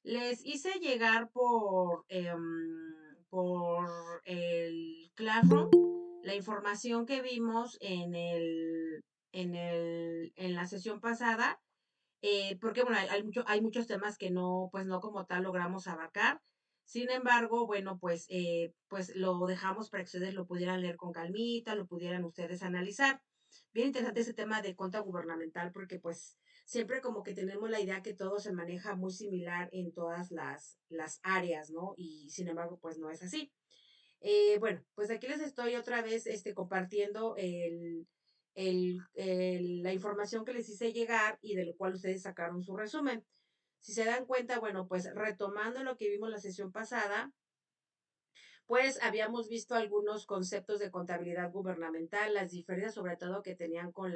Les hice llegar por el Classroom la información que vimos en la sesión pasada, porque bueno, hay muchos temas que no, pues no como tal logramos abarcar. Sin embargo, bueno, pues lo dejamos para que ustedes lo pudieran leer con calmita, lo pudieran ustedes analizar. Bien interesante ese tema de cuenta gubernamental, porque pues siempre como que tenemos la idea que todo se maneja muy similar en todas las áreas, ¿no? Y sin embargo, pues no es así. Bueno, pues aquí les estoy otra vez compartiendo la información que les hice llegar y de lo cual ustedes sacaron su resumen. Si se dan cuenta, bueno, pues retomando lo que vimos la sesión pasada, pues habíamos visto algunos conceptos de contabilidad gubernamental, las diferencias sobre todo que tenían con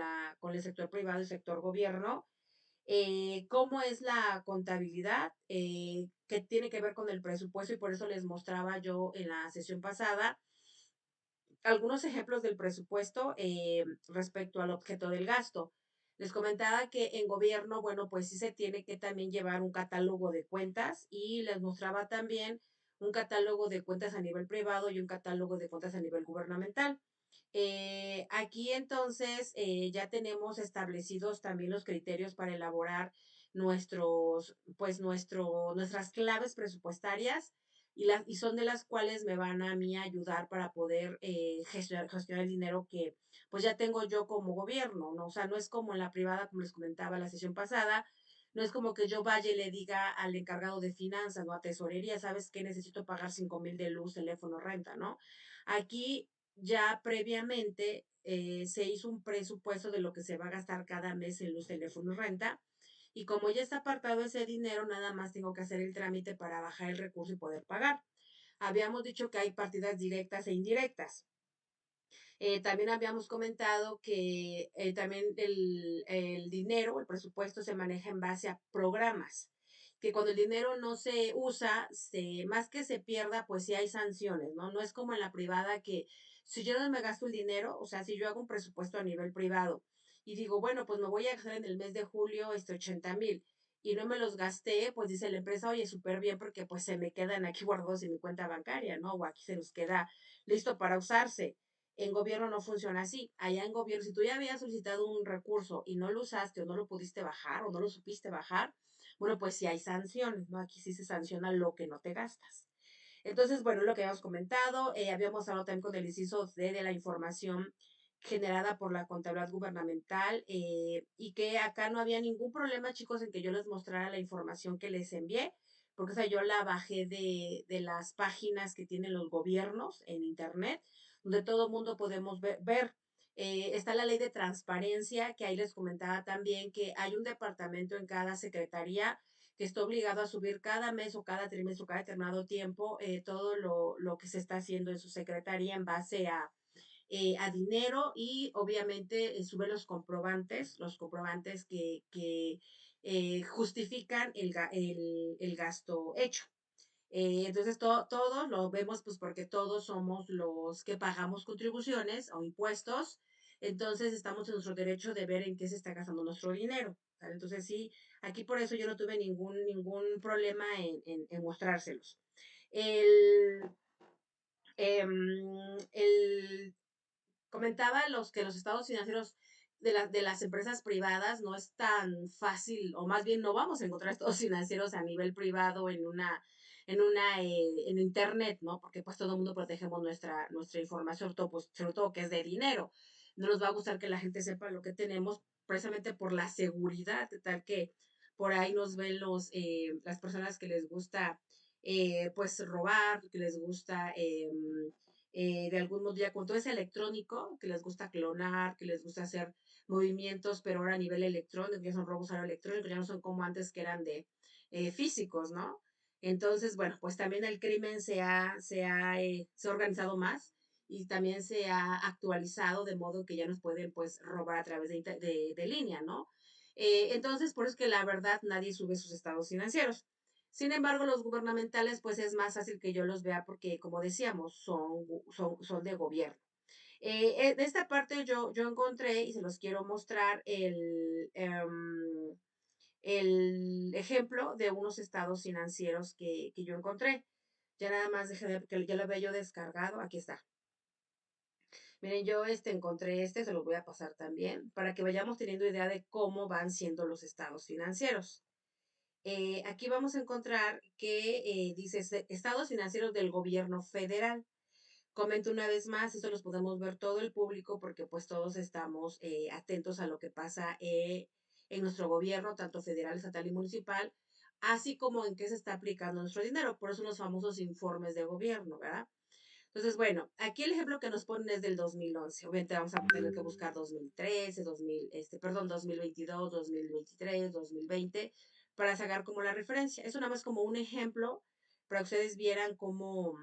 el sector privado y sector gobierno, cómo es la contabilidad, que tiene que ver con el presupuesto y por eso les mostraba yo en la sesión pasada algunos ejemplos del presupuesto respecto al objeto del gasto. Les comentaba que en gobierno, bueno, pues sí se tiene que también llevar un catálogo de cuentas y les mostraba también un catálogo de cuentas a nivel privado y un catálogo de cuentas a nivel gubernamental. Aquí entonces ya tenemos establecidos también los criterios para elaborar nuestras claves presupuestarias y son de las cuales me van a mí ayudar para poder gestionar el dinero que pues ya tengo yo como gobierno, ¿no? O sea, no es como en la privada, como les comentaba la sesión pasada, no es como que yo vaya y le diga al encargado de finanzas, ¿no? A tesorería, ¿sabes qué? Necesito pagar 5,000 de luz, teléfono, renta, ¿no? Aquí ya previamente se hizo un presupuesto de lo que se va a gastar cada mes en luz, teléfono y renta. Y como ya está apartado ese dinero, nada más tengo que hacer el trámite para bajar el recurso y poder pagar. Habíamos dicho que hay partidas directas e indirectas. También habíamos comentado que también el dinero, el presupuesto se maneja en base a programas, que cuando el dinero no se usa, más que se pierda, pues sí hay sanciones, ¿no? No es como en la privada que si yo no me gasto el dinero, o sea, si yo hago un presupuesto a nivel privado y digo, bueno, pues me voy a gastar en el mes de julio 80,000 y no me los gasté, pues dice la empresa, oye, súper bien porque pues se me quedan aquí guardados en mi cuenta bancaria, ¿no? O aquí se nos queda listo para usarse. En gobierno no funciona así. Allá en gobierno, si tú ya habías solicitado un recurso y no lo usaste o no lo pudiste bajar o no lo supiste bajar, bueno, pues sí hay sanciones, ¿no? Aquí sí se sanciona lo que no te gastas. Entonces, bueno, lo que habíamos comentado, habíamos hablado también con el inciso de la información generada por la contabilidad gubernamental y que acá no había ningún problema, chicos, en que yo les mostrara la información que les envié, porque o sea, yo la bajé de las páginas que tienen los gobiernos en Internet, donde todo el mundo podemos ver. Está la ley de transparencia, que ahí les comentaba también que hay un departamento en cada secretaría que está obligado a subir cada mes o cada trimestre o cada determinado tiempo todo lo que se está haciendo en su secretaría en base a dinero y obviamente sube los comprobantes que justifican el gasto hecho. Entonces, todos lo vemos pues porque todos somos los que pagamos contribuciones o impuestos, entonces estamos en nuestro derecho de ver en qué se está gastando nuestro dinero. ¿Vale? Entonces, sí, aquí por eso yo no tuve ningún problema en mostrárselos. El, el comentaba que los estados financieros de las empresas privadas no es tan fácil, o más bien no vamos a encontrar estados financieros a nivel privado en internet, ¿no? Porque pues todo el mundo protegemos nuestra información, sobre todo que es de dinero. No nos va a gustar que la gente sepa lo que tenemos precisamente por la seguridad, tal que por ahí nos ven las personas que les gusta pues robar, que les gusta de algún modo ya con todo ese electrónico, que les gusta clonar, que les gusta hacer movimientos, pero ahora a nivel electrónico, ya son robos ahora electrónicos, ya no son como antes que eran de físicos, ¿no? Entonces, bueno, pues también el crimen se ha organizado más y también se ha actualizado de modo que ya nos pueden pues robar a través de línea, ¿no? Entonces, por eso es que la verdad nadie sube sus estados financieros. Sin embargo, los gubernamentales, pues es más fácil que yo los vea porque, como decíamos, son de gobierno. De esta parte yo encontré y se los quiero mostrar el ejemplo de unos estados financieros que yo encontré. Ya nada más que ya lo había yo descargado. Aquí está. Miren, yo encontré se los voy a pasar también, para que vayamos teniendo idea de cómo van siendo los estados financieros. Aquí vamos a encontrar que dice estados financieros del gobierno federal. Comento una vez más, esto los podemos ver todo el público porque pues todos estamos atentos a lo que pasa en nuestro gobierno, tanto federal, estatal y municipal, así como en qué se está aplicando nuestro dinero. Por eso los famosos informes de gobierno, ¿verdad? Entonces, bueno, aquí el ejemplo que nos ponen es del 2011. Obviamente vamos a tener que buscar 2013, 2000, perdón, 2022, 2023, 2020, para sacar como la referencia. Eso nada más como un ejemplo para que ustedes vieran cómo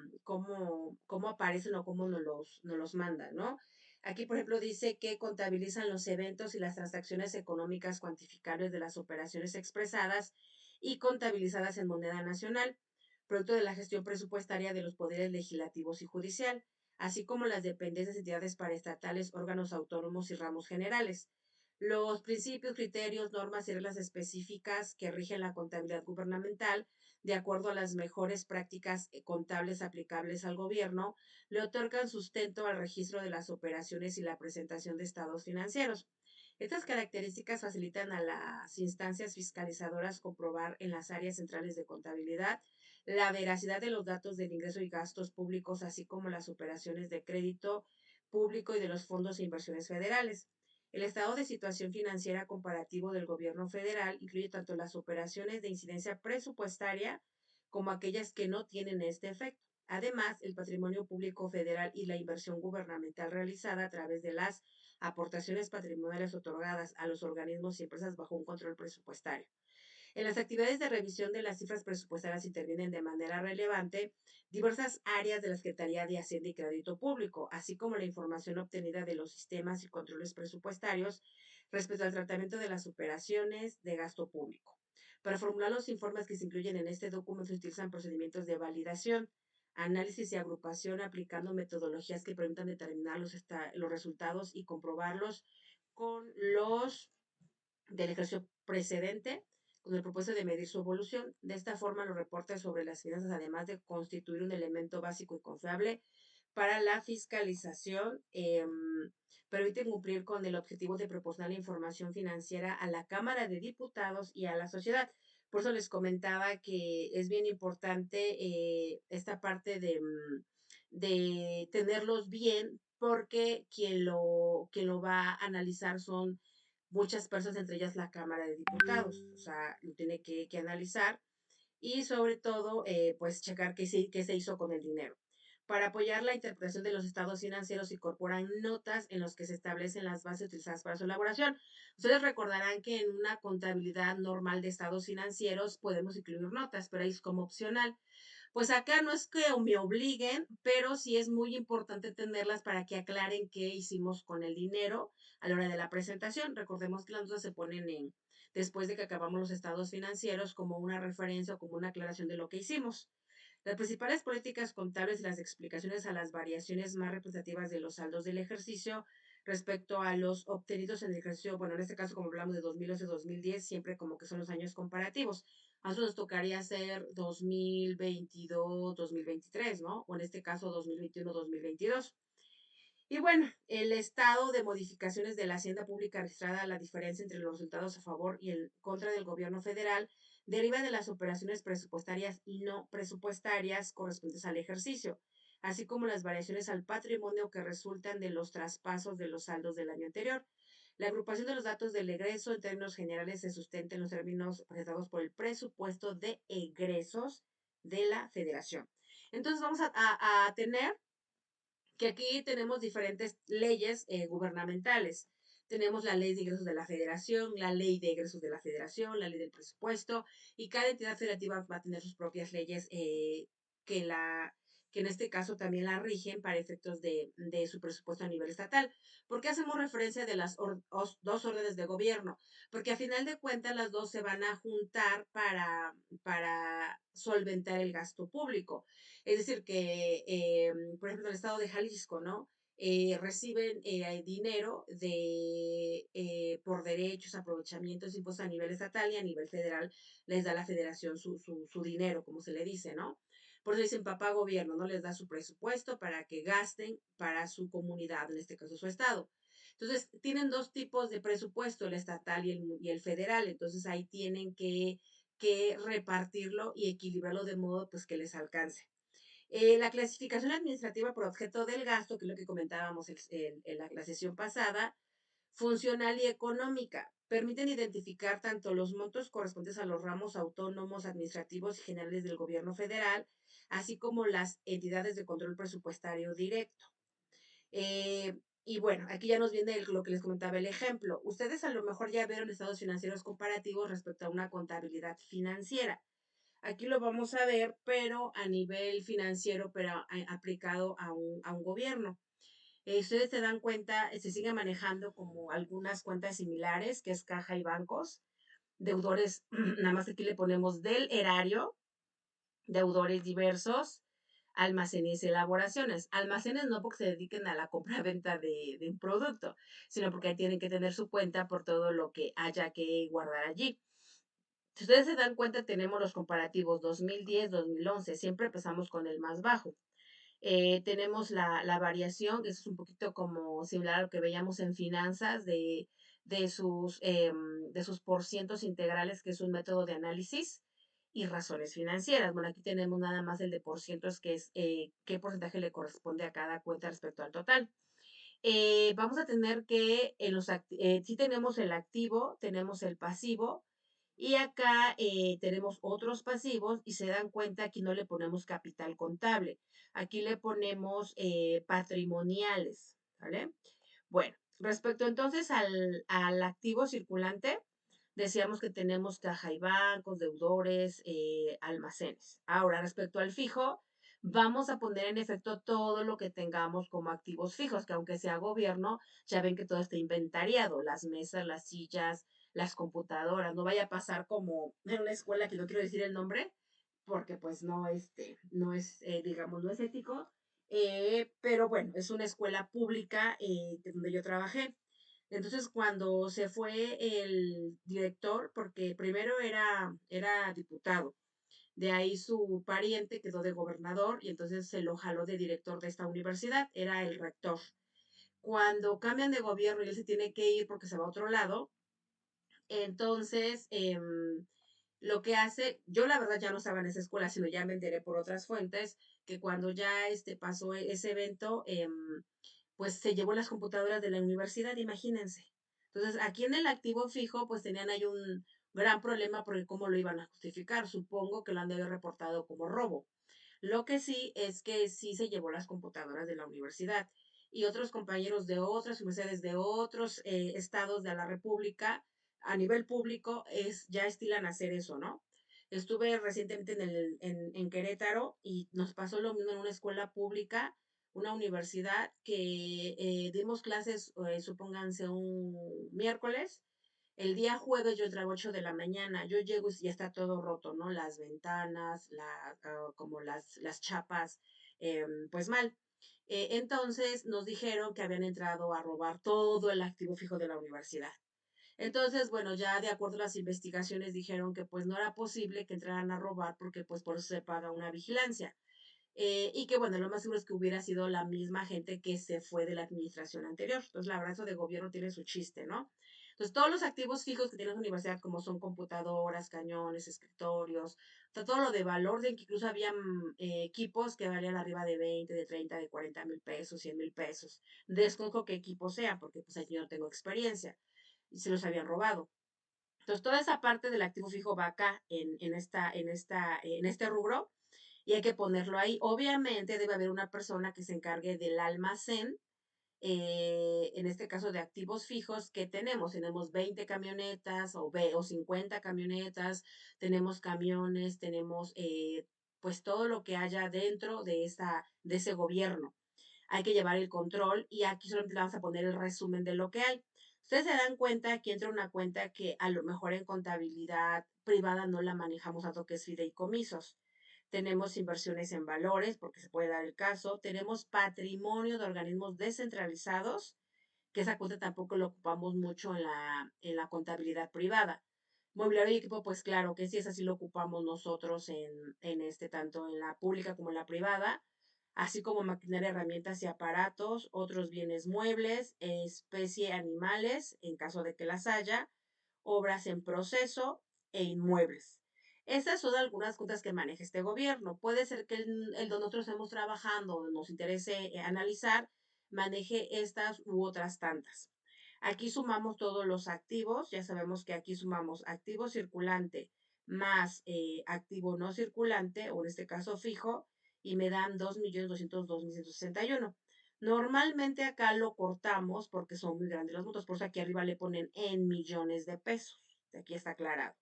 aparecen o cómo nos los mandan, ¿no? Aquí, por ejemplo, dice que contabilizan los eventos y las transacciones económicas cuantificables de las operaciones expresadas y contabilizadas en moneda nacional, producto de la gestión presupuestaria de los poderes legislativos y judicial, así como las dependencias de entidades paraestatales, órganos autónomos y ramos generales. Los principios, criterios, normas y reglas específicas que rigen la contabilidad gubernamental, de acuerdo a las mejores prácticas contables aplicables al gobierno, le otorgan sustento al registro de las operaciones y la presentación de estados financieros. Estas características facilitan a las instancias fiscalizadoras comprobar en las áreas centrales de contabilidad la veracidad de los datos del ingreso y gastos públicos, así como las operaciones de crédito público y de los fondos e inversiones federales. El estado de situación financiera comparativo del gobierno federal incluye tanto las operaciones de incidencia presupuestaria como aquellas que no tienen este efecto. Además, el patrimonio público federal y la inversión gubernamental realizada a través de las aportaciones patrimoniales otorgadas a los organismos y empresas bajo un control presupuestario. En las actividades de revisión de las cifras presupuestarias intervienen de manera relevante diversas áreas de la Secretaría de Hacienda y Crédito Público, así como la información obtenida de los sistemas y controles presupuestarios respecto al tratamiento de las operaciones de gasto público. Para formular los informes que se incluyen en este documento se utilizan procedimientos de validación, análisis y agrupación aplicando metodologías que permitan determinar los resultados y comprobarlos con los del ejercicio precedente con el propósito de medir su evolución. De esta forma, los reportes sobre las finanzas, además de constituir un elemento básico y confiable para la fiscalización, permiten cumplir con el objetivo de proporcionar la información financiera a la Cámara de Diputados y a la sociedad. Por eso les comentaba que es bien importante esta parte de tenerlos bien, porque quien lo va a analizar son muchas personas, entre ellas la Cámara de Diputados. O sea, lo tiene que analizar y sobre todo, pues checar qué se hizo con el dinero. Para apoyar la interpretación de los estados financieros, se incorporan notas en los que se establecen las bases utilizadas para su elaboración. Ustedes recordarán que en una contabilidad normal de estados financieros podemos incluir notas, pero ahí es como opcional. Pues acá no es que me obliguen, pero sí es muy importante tenerlas para que aclaren qué hicimos con el dinero a la hora de la presentación. Recordemos que las notas se ponen después de que acabamos los estados financieros como una referencia o como una aclaración de lo que hicimos. Las principales políticas contables y las explicaciones a las variaciones más representativas de los saldos del ejercicio respecto a los obtenidos en el ejercicio, bueno, en este caso como hablamos de 2011-2010, siempre como que son los años comparativos. A nosotros nos tocaría hacer 2022, 2023, ¿no? O en este caso 2021, 2022. Y bueno, el estado de modificaciones de la hacienda pública registrada, la diferencia entre los resultados a favor y en contra del gobierno federal, deriva de las operaciones presupuestarias y no presupuestarias correspondientes al ejercicio, así como las variaciones al patrimonio que resultan de los traspasos de los saldos del año anterior. La agrupación de los datos del egreso en términos generales se sustenta en los términos presentados por el presupuesto de egresos de la federación. Entonces vamos a tener que aquí tenemos diferentes leyes gubernamentales. Tenemos la ley de ingresos de la federación, la ley de egresos de la federación, la ley del presupuesto, y cada entidad federativa va a tener sus propias leyes que, la, que en este caso también la rigen para efectos de su presupuesto a nivel estatal. ¿Por qué hacemos referencia de las dos órdenes de gobierno? Porque a final de cuentas las dos se van a juntar para solventar el gasto público. Es decir, que, por ejemplo, en el estado de Jalisco, ¿no? reciben dinero por derechos, aprovechamientos, impuestos a nivel estatal y a nivel federal les da la federación su dinero, como se le dice, ¿no? Por eso dicen papá gobierno, ¿no? Les da su presupuesto para que gasten para su comunidad, en este caso su estado. Entonces, tienen dos tipos de presupuesto, el estatal y el federal. Entonces, ahí tienen que repartirlo y equilibrarlo de modo pues que les alcance. La clasificación administrativa por objeto del gasto, que es lo que comentábamos en la sesión pasada, funcional y económica. Permiten identificar tanto los montos correspondientes a los ramos autónomos, administrativos y generales del gobierno federal, así como las entidades de control presupuestario directo. Y bueno, aquí ya nos viene lo que les comentaba el ejemplo. Ustedes a lo mejor ya vieron estados financieros comparativos respecto a una contabilidad financiera. Aquí lo vamos a ver, pero a nivel financiero, pero aplicado a un gobierno. Ustedes se dan cuenta, se sigue manejando como algunas cuentas similares, que es caja y bancos, deudores, nada más aquí le ponemos del erario, deudores diversos, almacenes y elaboraciones. Almacenes no porque se dediquen a la compra-venta de un producto, sino porque tienen que tener su cuenta por todo lo que haya que guardar allí. Si ustedes se dan cuenta, tenemos los comparativos 2010, 2011, siempre empezamos con el más bajo. Tenemos la variación, que es un poquito como similar a lo que veíamos en finanzas, de sus porcientos integrales, que es un método de análisis, y razones financieras. Bueno, aquí tenemos nada más el de porcientos, que es qué porcentaje le corresponde a cada cuenta respecto al total. Vamos a tener que sí tenemos el activo, tenemos el pasivo, y acá tenemos otros pasivos y se dan cuenta, aquí no le ponemos capital contable, aquí le ponemos patrimoniales, ¿vale? Bueno, respecto entonces al activo circulante, decíamos que tenemos caja y bancos, deudores, almacenes. Ahora, respecto al fijo, vamos a poner en efecto todo lo que tengamos como activos fijos, que aunque sea gobierno, ya ven que todo está inventariado, las mesas, las sillas, las computadoras. No vaya a pasar como en una escuela que no quiero decir el nombre, porque pues no, no es, digamos, no es ético, pero bueno, es una escuela pública donde yo trabajé. Entonces, cuando se fue el director, porque primero era diputado, de ahí su pariente quedó de gobernador y entonces se lo jaló de director de esta universidad, era el rector. Cuando cambian de gobierno y él se tiene que ir porque se va a otro lado, entonces lo que hace, yo la verdad ya no estaba en esa escuela, sino ya me enteré por otras fuentes, que cuando ya pasó ese evento, pues se llevó las computadoras de la universidad, imagínense. Entonces, aquí en el activo fijo, pues tenían ahí un gran problema porque cómo lo iban a justificar. Supongo que lo han de haber reportado como robo. Lo que sí es que sí se llevó las computadoras de la universidad y otros compañeros de otras universidades de otros estados de la República a nivel público ya estilan hacer eso, ¿no? Estuve recientemente en Querétaro y nos pasó lo mismo en una escuela pública, una universidad que dimos clases, supónganse, un miércoles. El día jueves yo entraba a 8 de la mañana, yo llego y ya está todo roto, ¿no? Las ventanas, como las chapas, pues mal. Entonces nos dijeron que habían entrado a robar todo el activo fijo de la universidad. Entonces, bueno, ya de acuerdo a las investigaciones dijeron que pues no era posible que entraran a robar porque pues por eso se paga una vigilancia. Y que bueno, lo más seguro es que hubiera sido la misma gente que se fue de la administración anterior. Entonces, la verdad, eso de gobierno tiene su chiste, ¿no? Entonces, todos los activos fijos que tiene la universidad, como son computadoras, cañones, escritorios, todo lo de valor, de que incluso había equipos que valían arriba de 20, de 30, de 40,000 pesos, 100,000 pesos. Desconozco qué equipo sea, porque pues allí no tengo experiencia y se los habían robado. Entonces, toda esa parte del activo fijo va acá en este rubro y hay que ponerlo ahí. Obviamente debe haber una persona que se encargue del almacén, en este caso de activos fijos que tenemos. Tenemos 20 camionetas o 50 camionetas, tenemos camiones, tenemos pues todo lo que haya dentro de ese gobierno. Hay que llevar el control y aquí solamente le vamos a poner el resumen de lo que hay. Ustedes se dan cuenta que entra una cuenta que a lo mejor en contabilidad privada no la manejamos tanto, que es fideicomisos. tenemos inversiones en valores, porque se puede dar el caso, tenemos patrimonio de organismos descentralizados, que esa cuenta tampoco lo ocupamos mucho en la contabilidad privada. Mobiliario y equipo, pues claro que sí, es así lo ocupamos nosotros tanto en la pública como en la privada, así como maquinaria, herramientas y aparatos, otros bienes muebles, especie animales, en caso de que las haya, obras en proceso e inmuebles. Estas son algunas cuentas que maneja este gobierno. Puede ser que el donde nosotros estemos trabajando, nos interese analizar, maneje estas u otras tantas. Aquí sumamos todos los activos, ya sabemos que aquí sumamos activo circulante más activo no circulante, o en este caso fijo, y me dan 2.202.161. Normalmente acá lo cortamos porque son muy grandes los montos, por eso aquí arriba le ponen en millones de pesos. Aquí está aclarado.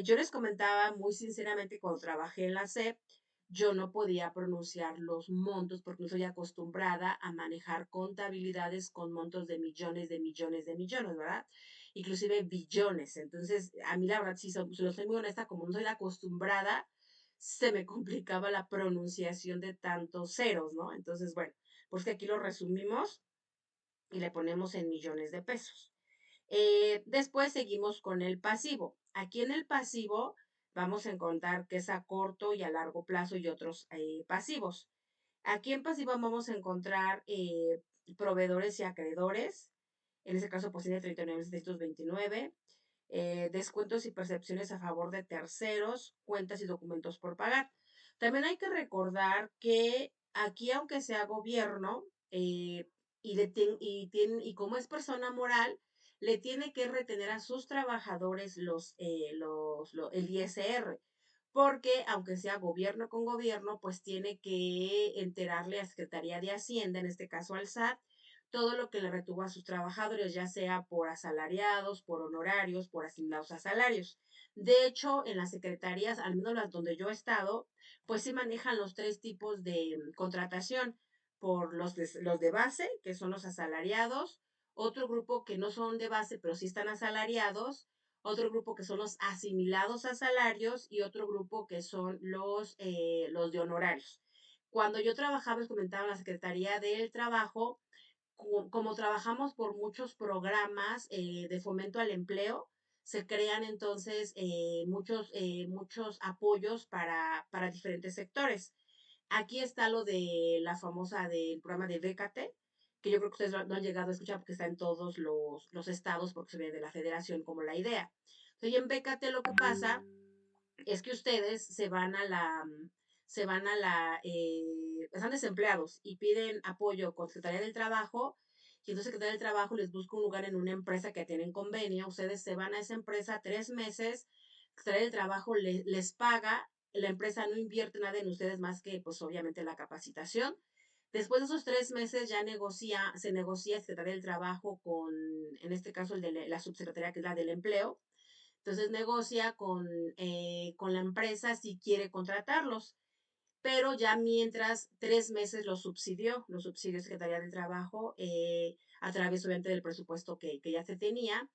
Yo les comentaba muy sinceramente cuando trabajé en la SEP, yo no podía pronunciar los montos porque no estoy acostumbrada a manejar contabilidades con montos de millones, de millones, de millones, ¿verdad? Inclusive billones. Entonces, a mí la verdad, si se lo soy muy honesta, como no soy acostumbrada, se me complicaba la pronunciación de tantos ceros, ¿no? Entonces, bueno, pues que aquí lo resumimos y le ponemos en millones de pesos. Después seguimos con el pasivo. Aquí en el pasivo vamos a encontrar que es a corto y a largo plazo y otros pasivos. Aquí en pasivo vamos a encontrar proveedores y acreedores. En ese caso, pues tiene 39.729. Descuentos y percepciones a favor de terceros, cuentas y documentos por pagar. También hay que recordar que aquí, aunque sea gobierno, y como es persona moral, le tiene que retener a sus trabajadores el ISR, porque aunque sea gobierno con gobierno, pues tiene que enterarle a Secretaría de Hacienda, en este caso al SAT, todo lo que le retuvo a sus trabajadores, ya sea por asalariados, por honorarios, por asignados a salarios. De hecho, en las secretarías, al menos las donde yo he estado, pues sí manejan los tres tipos de contratación, por los de base, que son los asalariados, otro grupo que no son de base, pero sí están asalariados, otro grupo que son los asimilados a salarios y otro grupo que son los de honorarios. Cuando yo trabajaba, les comentaba en la Secretaría del Trabajo, como trabajamos por muchos programas de fomento al empleo, se crean entonces muchos apoyos para diferentes sectores. Aquí está lo de la famosa del programa de Bécate, que yo creo que ustedes no han llegado a escuchar porque está en todos los estados, porque se viene de la federación como la idea. Entonces, y en Bécate lo que pasa es que ustedes están desempleados y piden apoyo con Secretaría del Trabajo, y entonces Secretaría del Trabajo les busca un lugar en una empresa que tienen convenio, ustedes se van a esa empresa 3 meses, Secretaría del Trabajo les paga, la empresa no invierte nada en ustedes más que, pues obviamente, la capacitación. Después de esos 3 meses ya se negocia Secretaría del Trabajo en este caso, la subsecretaría, que es la del empleo, entonces negocia con la empresa si quiere contratarlos, pero ya mientras 3 meses lo subsidió Secretaría del Trabajo a través obviamente del presupuesto que ya se tenía.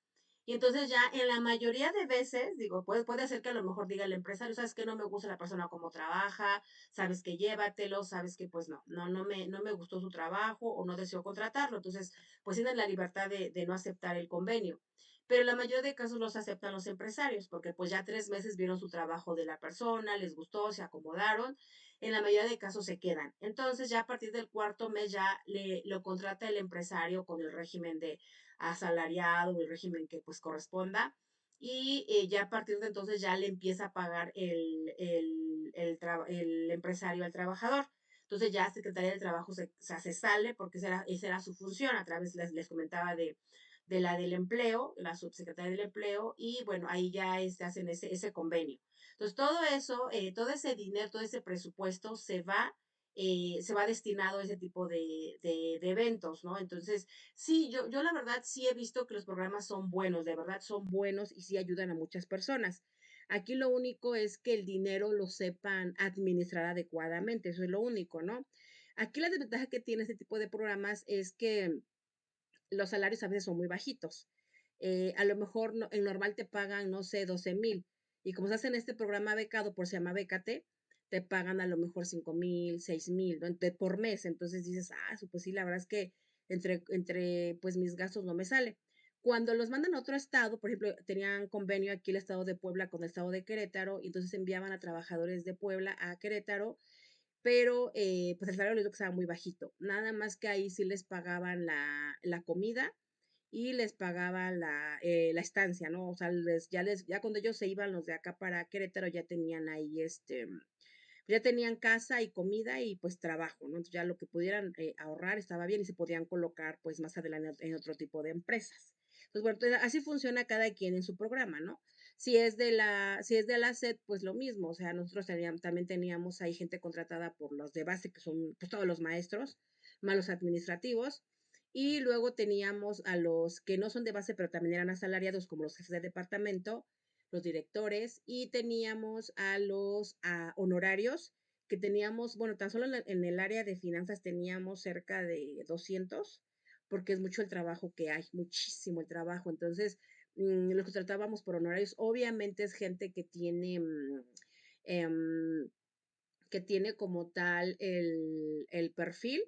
Y entonces ya en la mayoría de veces, digo, puede ser que a lo mejor diga el empresario, sabes que no me gusta la persona como trabaja, sabes que llévatelo, sabes que pues no me gustó su trabajo o no deseo contratarlo. Entonces, pues tienen la libertad de no aceptar el convenio. Pero en la mayoría de casos los aceptan los empresarios, porque pues ya 3 meses vieron su trabajo de la persona, les gustó, se acomodaron, en la mayoría de casos se quedan. Entonces ya a partir del cuarto mes ya lo contrata el empresario con el régimen de asalariado o el régimen que pues corresponda, y ya a partir de entonces ya le empieza a pagar el empresario al trabajador. Entonces ya Secretaría del Trabajo se sale, porque esa era su función, a través, les comentaba, de la del empleo, la subsecretaria del empleo, y bueno, ahí ya hacen ese convenio. Entonces, todo eso, todo ese dinero, todo ese presupuesto se va destinado a ese tipo de eventos, ¿no? Entonces, sí, yo la verdad sí he visto que los programas son buenos, de verdad son buenos y sí ayudan a muchas personas. Aquí lo único es que el dinero lo sepan administrar adecuadamente, eso es lo único, ¿no? Aquí la desventaja que tiene este tipo de programas es que los salarios a veces son muy bajitos. A lo mejor en normal te pagan, no sé, 12,000. Y como se hace en este programa becado, por se llama Bécate, te pagan a lo mejor 5,000, 6,000, ¿no? Por mes. Entonces dices, pues sí, la verdad es que entre pues mis gastos no me sale. Cuando los mandan a otro estado, por ejemplo, tenían convenio aquí el estado de Puebla con el estado de Querétaro, y entonces enviaban a trabajadores de Puebla a Querétaro, pero pues el salario les digo que estaba muy bajito. Nada más que ahí sí les pagaban la comida y les pagaban la estancia, ¿no? O sea, ya cuando ellos se iban, los de acá para Querétaro, ya tenían ahí ya tenían casa y comida y pues trabajo, ¿no? Entonces ya lo que pudieran ahorrar estaba bien y se podían colocar pues más adelante en otro tipo de empresas. Entonces, bueno, entonces, así funciona cada quien en su programa, ¿no? Si es de la SED, pues lo mismo, o sea, nosotros también teníamos ahí gente contratada por los de base, que son pues todos los maestros, más los administrativos, y luego teníamos a los que no son de base, pero también eran asalariados, como los jefes de departamento, los directores, y teníamos a los honorarios, que teníamos, bueno, tan solo en el área de finanzas teníamos cerca de 200, porque es mucho el trabajo que hay, muchísimo el trabajo. Entonces, los que tratábamos por honorarios, obviamente es gente em, que tiene como tal el perfil,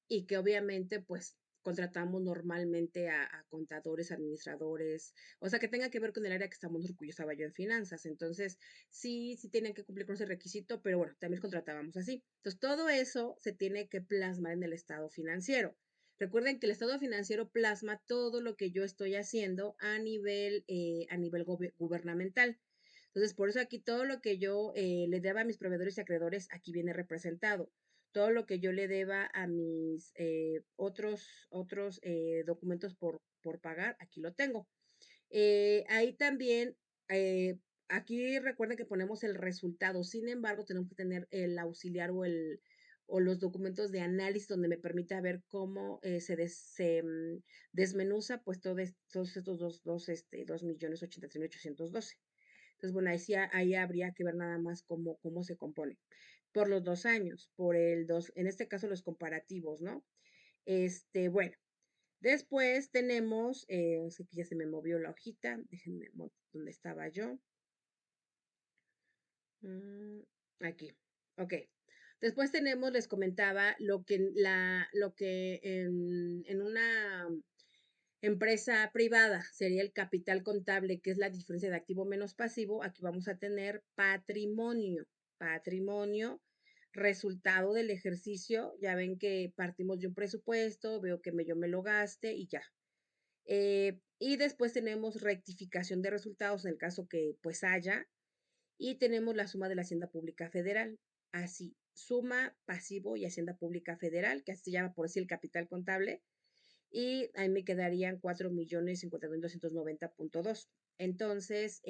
y que obviamente pues contratamos normalmente a contadores, administradores, o sea, que tenga que ver con el área que estamos, porque yo estaba yo en finanzas. Entonces sí, sí tienen que cumplir con ese requisito, pero bueno, también contratábamos así. Entonces todo eso se tiene que plasmar en el estado financiero. Recuerden que el estado financiero plasma todo lo que yo estoy haciendo a nivel gubernamental. Entonces, por eso aquí todo lo que yo le deba a mis proveedores y acreedores, aquí viene representado. Todo lo que yo le deba a mis otros documentos por pagar, aquí lo tengo. Ahí también, eh, aquí recuerden que ponemos el resultado. Sin embargo, tenemos que tener el auxiliar o los documentos de análisis, donde me permita ver cómo se desmenuza pues todos estos 2,083,812. Entonces, bueno, ahí habría que ver nada más cómo se compone. Por los 2 años, en este caso los comparativos, ¿no? Bueno, después tenemos, es que ya se me movió la hojita, déjenme, ¿dónde estaba yo? Mm, Aquí, ok. Después tenemos, les comentaba, lo que en una empresa privada sería el capital contable, que es la diferencia de activo menos pasivo. Aquí vamos a tener patrimonio, resultado del ejercicio. Ya ven que partimos de un presupuesto, veo que yo me lo gaste y ya. Y después tenemos rectificación de resultados en el caso que pues haya, y tenemos la suma de la Hacienda Pública Federal. Así, suma, pasivo y Hacienda Pública Federal, que así se llama por así el capital contable, y ahí me quedarían 4,050,290,2. Entonces,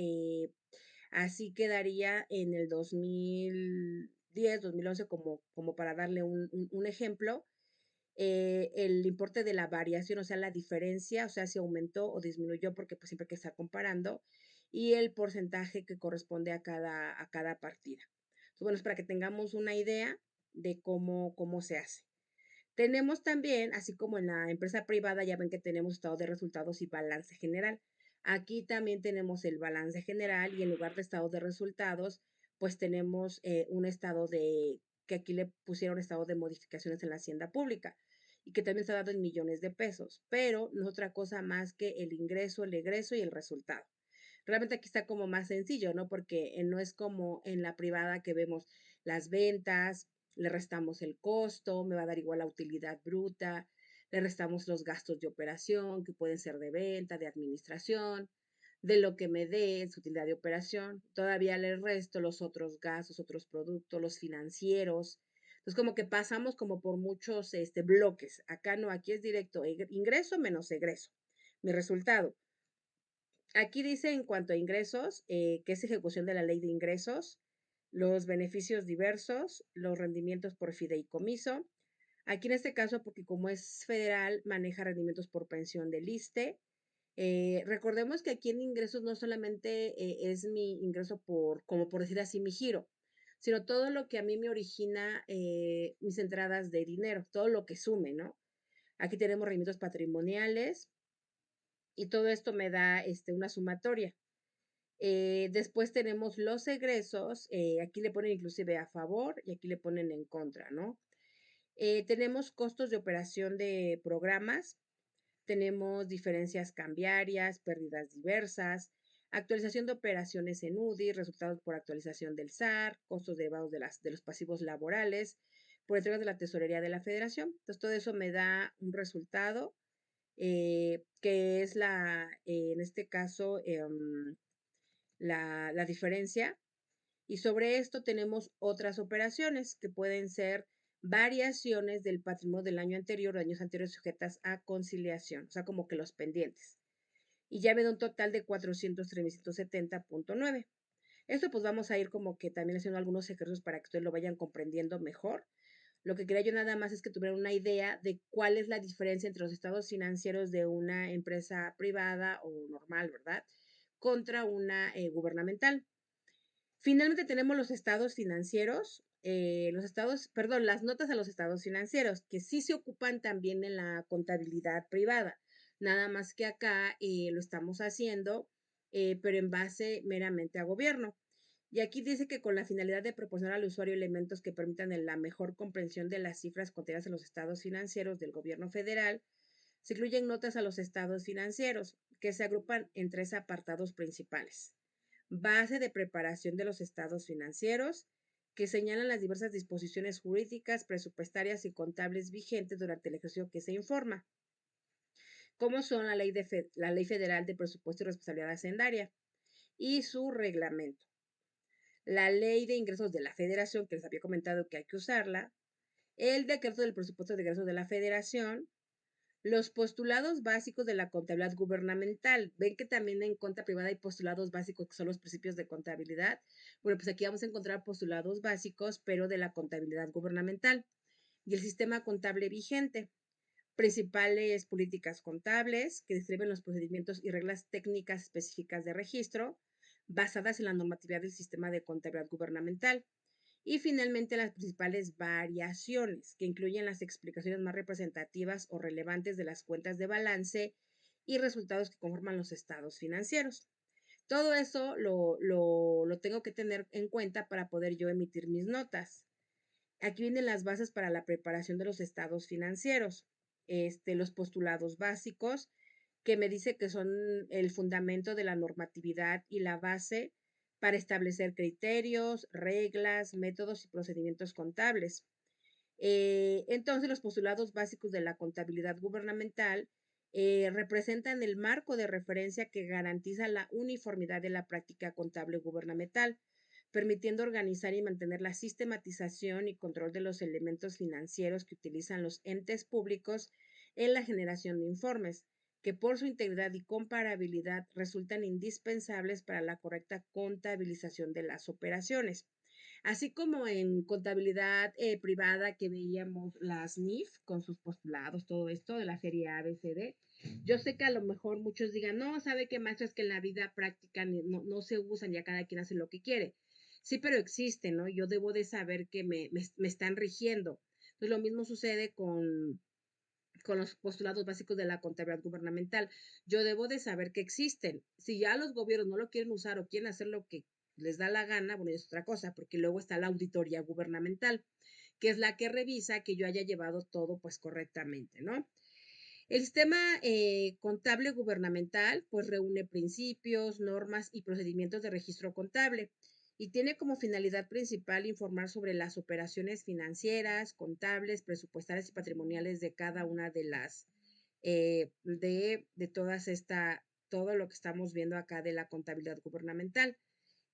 así quedaría en el 2010, 2011, como para darle un ejemplo. El importe de la variación, o sea, la diferencia, o sea, si aumentó o disminuyó, porque pues siempre hay que estar comparando, y el porcentaje que corresponde a cada partida. Entonces, bueno, es para que tengamos una idea de cómo se hace. Tenemos también, así como en la empresa privada, ya ven que tenemos estado de resultados y balance general. Aquí también tenemos el balance general, y en lugar de estado de resultados, pues tenemos un que aquí le pusieron estado de modificaciones en la hacienda pública, y que también está dado en millones de pesos, pero no es otra cosa más que el ingreso, el egreso y el resultado. Realmente aquí está como más sencillo, ¿no? Porque no es como en la privada, que vemos las ventas, le restamos el costo, me va a dar igual la utilidad bruta, le restamos los gastos de operación, que pueden ser de venta, de administración, de lo que me dé su utilidad de operación. Todavía le resto los otros gastos, otros productos, los financieros. Entonces, como que pasamos como por muchos bloques. Acá no, aquí es directo, ingreso menos egreso. Mi resultado. Aquí dice en cuanto a ingresos, que es ejecución de la ley de ingresos, los beneficios diversos, los rendimientos por fideicomiso. Aquí en este caso, porque como es federal, maneja rendimientos por pensión del ISSSTE. Recordemos que aquí en ingresos no solamente es mi ingreso como por decir así, mi giro, sino todo lo que a mí me origina mis entradas de dinero, todo lo que sume, ¿no? Aquí tenemos rendimientos patrimoniales, y todo esto me da una sumatoria. Después tenemos los egresos, aquí le ponen inclusive a favor y aquí le ponen en contra, ¿no? Tenemos costos de operación de programas, tenemos diferencias cambiarias, pérdidas diversas, actualización de operaciones en UDI, resultados por actualización del SAR, costos derivados de los pasivos laborales, por entregas de la tesorería de la federación. Entonces, todo eso me da un resultado que es en este caso, la diferencia. Y sobre esto tenemos otras operaciones que pueden ser variaciones del patrimonio del año anterior o años anteriores sujetas a conciliación, o sea, como que los pendientes. Y ya me da un total de 403.170.9. Esto pues vamos a ir como que también haciendo algunos ejercicios para que ustedes lo vayan comprendiendo mejor. Lo que quería yo nada más es que tuvieran una idea de cuál es la diferencia entre los estados financieros de una empresa privada o normal, ¿verdad? Contra una gubernamental. Finalmente tenemos los estados financieros, perdón, las notas a los estados financieros, que sí se ocupan también en la contabilidad privada. Nada más que acá lo estamos haciendo, pero en base meramente a gobierno. Y aquí dice que con la finalidad de proporcionar al usuario elementos que permitan la mejor comprensión de las cifras contenidas en los estados financieros del gobierno federal, se incluyen notas a los estados financieros, que se agrupan en tres apartados principales: base de preparación de los estados financieros, que señalan las diversas disposiciones jurídicas, presupuestarias y contables vigentes durante el ejercicio que se informa, como son la Ley Federal de Presupuesto y Responsabilidad Hacendaria y su reglamento, la Ley de Ingresos de la Federación, que les había comentado que hay que usarla, el decreto del presupuesto de egresos de la Federación, los postulados básicos de la contabilidad gubernamental. Ven que también en cuenta privada hay postulados básicos que son los principios de contabilidad. Bueno, pues aquí vamos a encontrar postulados básicos, pero de la contabilidad gubernamental. Y el sistema contable vigente. Principales políticas contables que describen los procedimientos y reglas técnicas específicas de registro basadas en la normatividad del sistema de contabilidad gubernamental. Y finalmente las principales variaciones, que incluyen las explicaciones más representativas o relevantes de las cuentas de balance y resultados que conforman los estados financieros. Todo eso lo tengo que tener en cuenta para poder yo emitir mis notas. Aquí vienen las bases para la preparación de los estados financieros. Los postulados básicos, que me dice que son el fundamento de la normatividad y la base para establecer criterios, reglas, métodos y procedimientos contables. Entonces, los postulados básicos de la contabilidad gubernamental representan el marco de referencia que garantiza la uniformidad de la práctica contable gubernamental, permitiendo organizar y mantener la sistematización y control de los elementos financieros que utilizan los entes públicos en la generación de informes, que por su integridad y comparabilidad resultan indispensables para la correcta contabilización de las operaciones. Así como en contabilidad privada que veíamos las NIF con sus postulados, todo esto de la serie A, B, C, D. Yo sé que a lo mejor muchos digan, no, ¿sabe qué, maestro? Es que en la vida práctica no se usan, ya cada quien hace lo que quiere. Sí, pero existen, ¿no? Yo debo de saber que me están rigiendo. Entonces, lo mismo sucede con los postulados básicos de la contabilidad gubernamental. Yo debo de saber que existen. Si ya los gobiernos no lo quieren usar o quieren hacer lo que les da la gana, bueno, es otra cosa, porque luego está la auditoría gubernamental, que es la que revisa que yo haya llevado todo pues correctamente, ¿no? El sistema contable gubernamental pues reúne principios, normas y procedimientos de registro contable y tiene como finalidad principal informar sobre las operaciones financieras, contables, presupuestarias y patrimoniales de cada una de las, de todas todo lo que estamos viendo acá de la contabilidad gubernamental.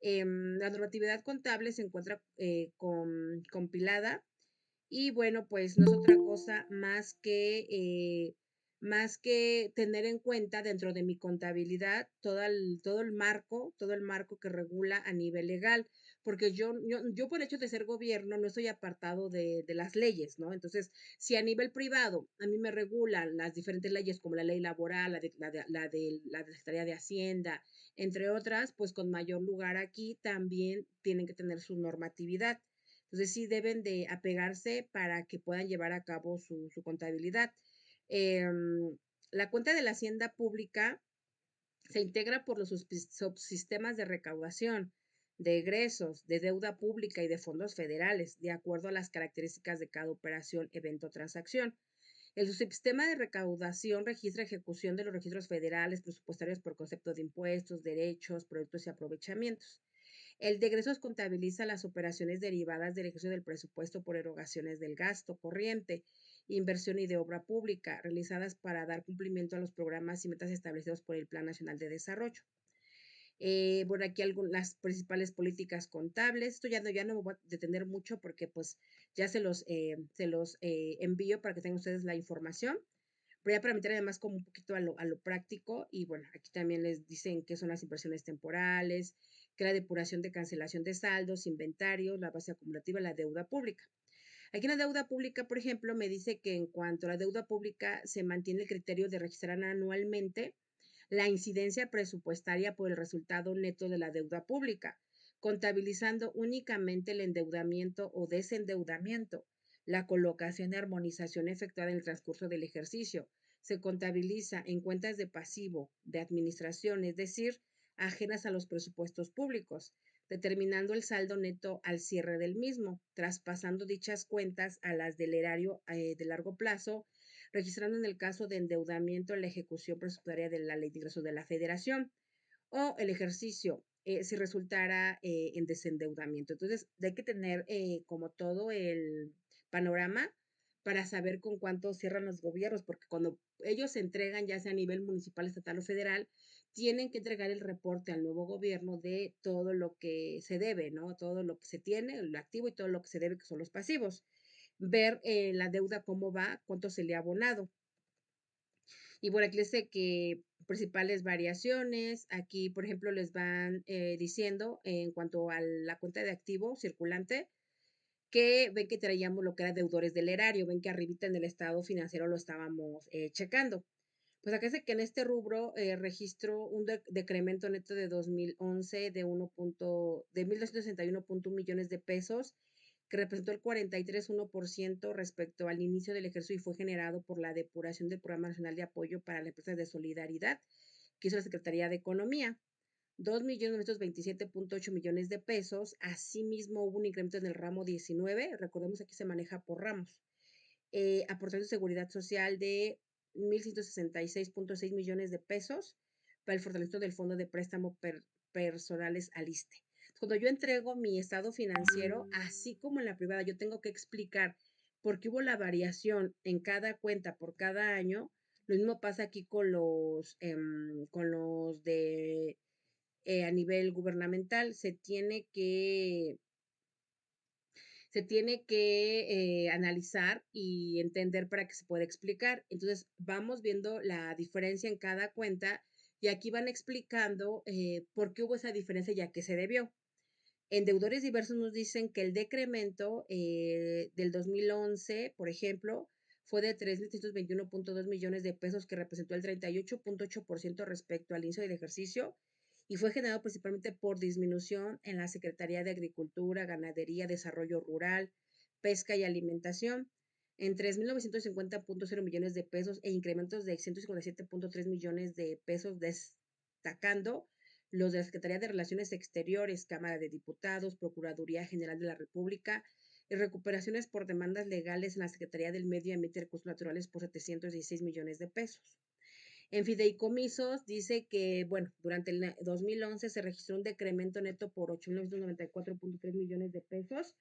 La normatividad contable se encuentra compilada y bueno, pues no es otra cosa más que tener en cuenta dentro de mi contabilidad todo el marco que regula a nivel legal, porque yo por hecho de ser gobierno no estoy apartado de las leyes, ¿no? Entonces, si a nivel privado a mí me regulan las diferentes leyes como la ley laboral, la de Secretaría de Hacienda, entre otras, pues con mayor lugar aquí también tienen que tener su normatividad. Entonces sí deben de apegarse para que puedan llevar a cabo su contabilidad. La cuenta de la hacienda pública Se integra por los subsistemas de recaudación, de egresos, de deuda pública y de fondos federales, de acuerdo a las características de cada operación, evento o transacción. El subsistema de recaudación registra ejecución de los registros federales presupuestarios por concepto de impuestos, derechos, productos y aprovechamientos. El de egresos contabiliza las operaciones derivadas del ejercicio del presupuesto por erogaciones del gasto corriente, inversión y de obra pública, realizadas para dar cumplimiento a los programas y metas establecidos por el Plan Nacional de Desarrollo. Bueno, aquí las principales políticas contables. Esto ya no me voy a detener mucho porque pues ya se los envío para que tengan ustedes la información. Pero ya para meter además como un poquito a lo práctico, y bueno, aquí también les dicen qué son las inversiones temporales, qué es la depuración de cancelación de saldos, inventarios, la base acumulativa, la deuda pública. Aquí en la deuda pública, por ejemplo, me dice que en cuanto a la deuda pública se mantiene el criterio de registrar anualmente la incidencia presupuestaria por el resultado neto de la deuda pública, contabilizando únicamente el endeudamiento o desendeudamiento, la colocación y armonización efectuada en el transcurso del ejercicio. Se contabiliza en cuentas de pasivo de administración, es decir, ajenas a los presupuestos públicos, determinando el saldo neto al cierre del mismo, traspasando dichas cuentas a las del erario de largo plazo, registrando en el caso de endeudamiento la ejecución presupuestaria de la Ley de Ingresos de la Federación o el ejercicio si resultara en desendeudamiento. Entonces, hay que tener como todo el panorama para saber con cuánto cierran los gobiernos, porque cuando ellos se entregan, ya sea a nivel municipal, estatal o federal, tienen que entregar el reporte al nuevo gobierno de todo lo que se debe, ¿no? Todo lo que se tiene, lo activo y todo lo que se debe, que son los pasivos. Ver la deuda cómo va, cuánto se le ha abonado. Y bueno, aquí les dice que principales variaciones, aquí por ejemplo les van diciendo en cuanto a la cuenta de activo circulante, que ven que traíamos lo que era deudores del erario, ven que arribita en el estado financiero lo estábamos checando. Pues acá dice que en este rubro registró un decremento neto de 2011 de 1.261.1 millones de pesos, que representó el 43,1% respecto al inicio del ejercicio y fue generado por la depuración del Programa Nacional de Apoyo para las Empresas de Solidaridad que hizo la Secretaría de Economía. 2.927.8 millones de pesos. Asimismo, hubo un incremento en el ramo 19. Recordemos que aquí se maneja por ramos. Aportación de seguridad social de 1.166.6 millones de pesos para el fortalecimiento del fondo de préstamo personales al ISSSTE. Cuando yo entrego mi estado financiero, así como en la privada, yo tengo que explicar por qué hubo la variación en cada cuenta por cada año. Lo mismo pasa aquí con los de a nivel gubernamental. Se tiene que analizar y entender para que se pueda explicar. Entonces, vamos viendo la diferencia en cada cuenta y aquí van explicando por qué hubo esa diferencia y a qué se debió. En deudores diversos nos dicen que el decremento del 2011, por ejemplo, fue de 3.321.2 millones de pesos, que representó el 38,8% respecto al inicio del ejercicio y fue generado principalmente por disminución en la Secretaría de Agricultura, Ganadería, Desarrollo Rural, Pesca y Alimentación en 3.950.0 millones de pesos e incrementos de 157.3 millones de pesos, destacando los de la Secretaría de Relaciones Exteriores, Cámara de Diputados, Procuraduría General de la República, y recuperaciones por demandas legales en la Secretaría del Medio Ambiente y Recursos Naturales por 716 millones de pesos. En fideicomisos dice que, bueno, durante el 2011 se registró un decremento neto por 8.994.3 millones de pesos,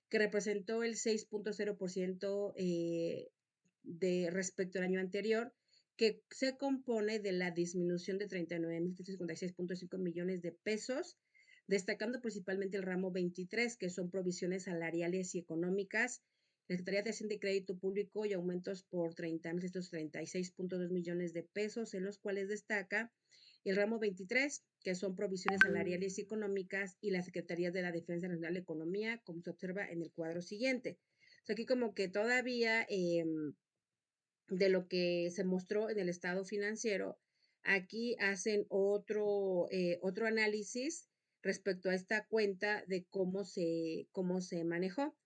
que representó el 6,0% de respecto al año anterior, que se compone de la disminución de 39.356.5 millones de pesos, destacando principalmente el ramo 23, que son provisiones salariales y económicas, la Secretaría de Hacienda y Crédito Público y aumentos por 30.636.2 millones de pesos, en los cuales destaca el ramo 23, que son provisiones salariales y económicas, y la Secretaría de la Defensa Nacional de Economía, como se observa en el cuadro siguiente. O sea, aquí como que todavía de lo que se mostró en el estado financiero, aquí hacen otro análisis respecto a esta cuenta de cómo se manejó.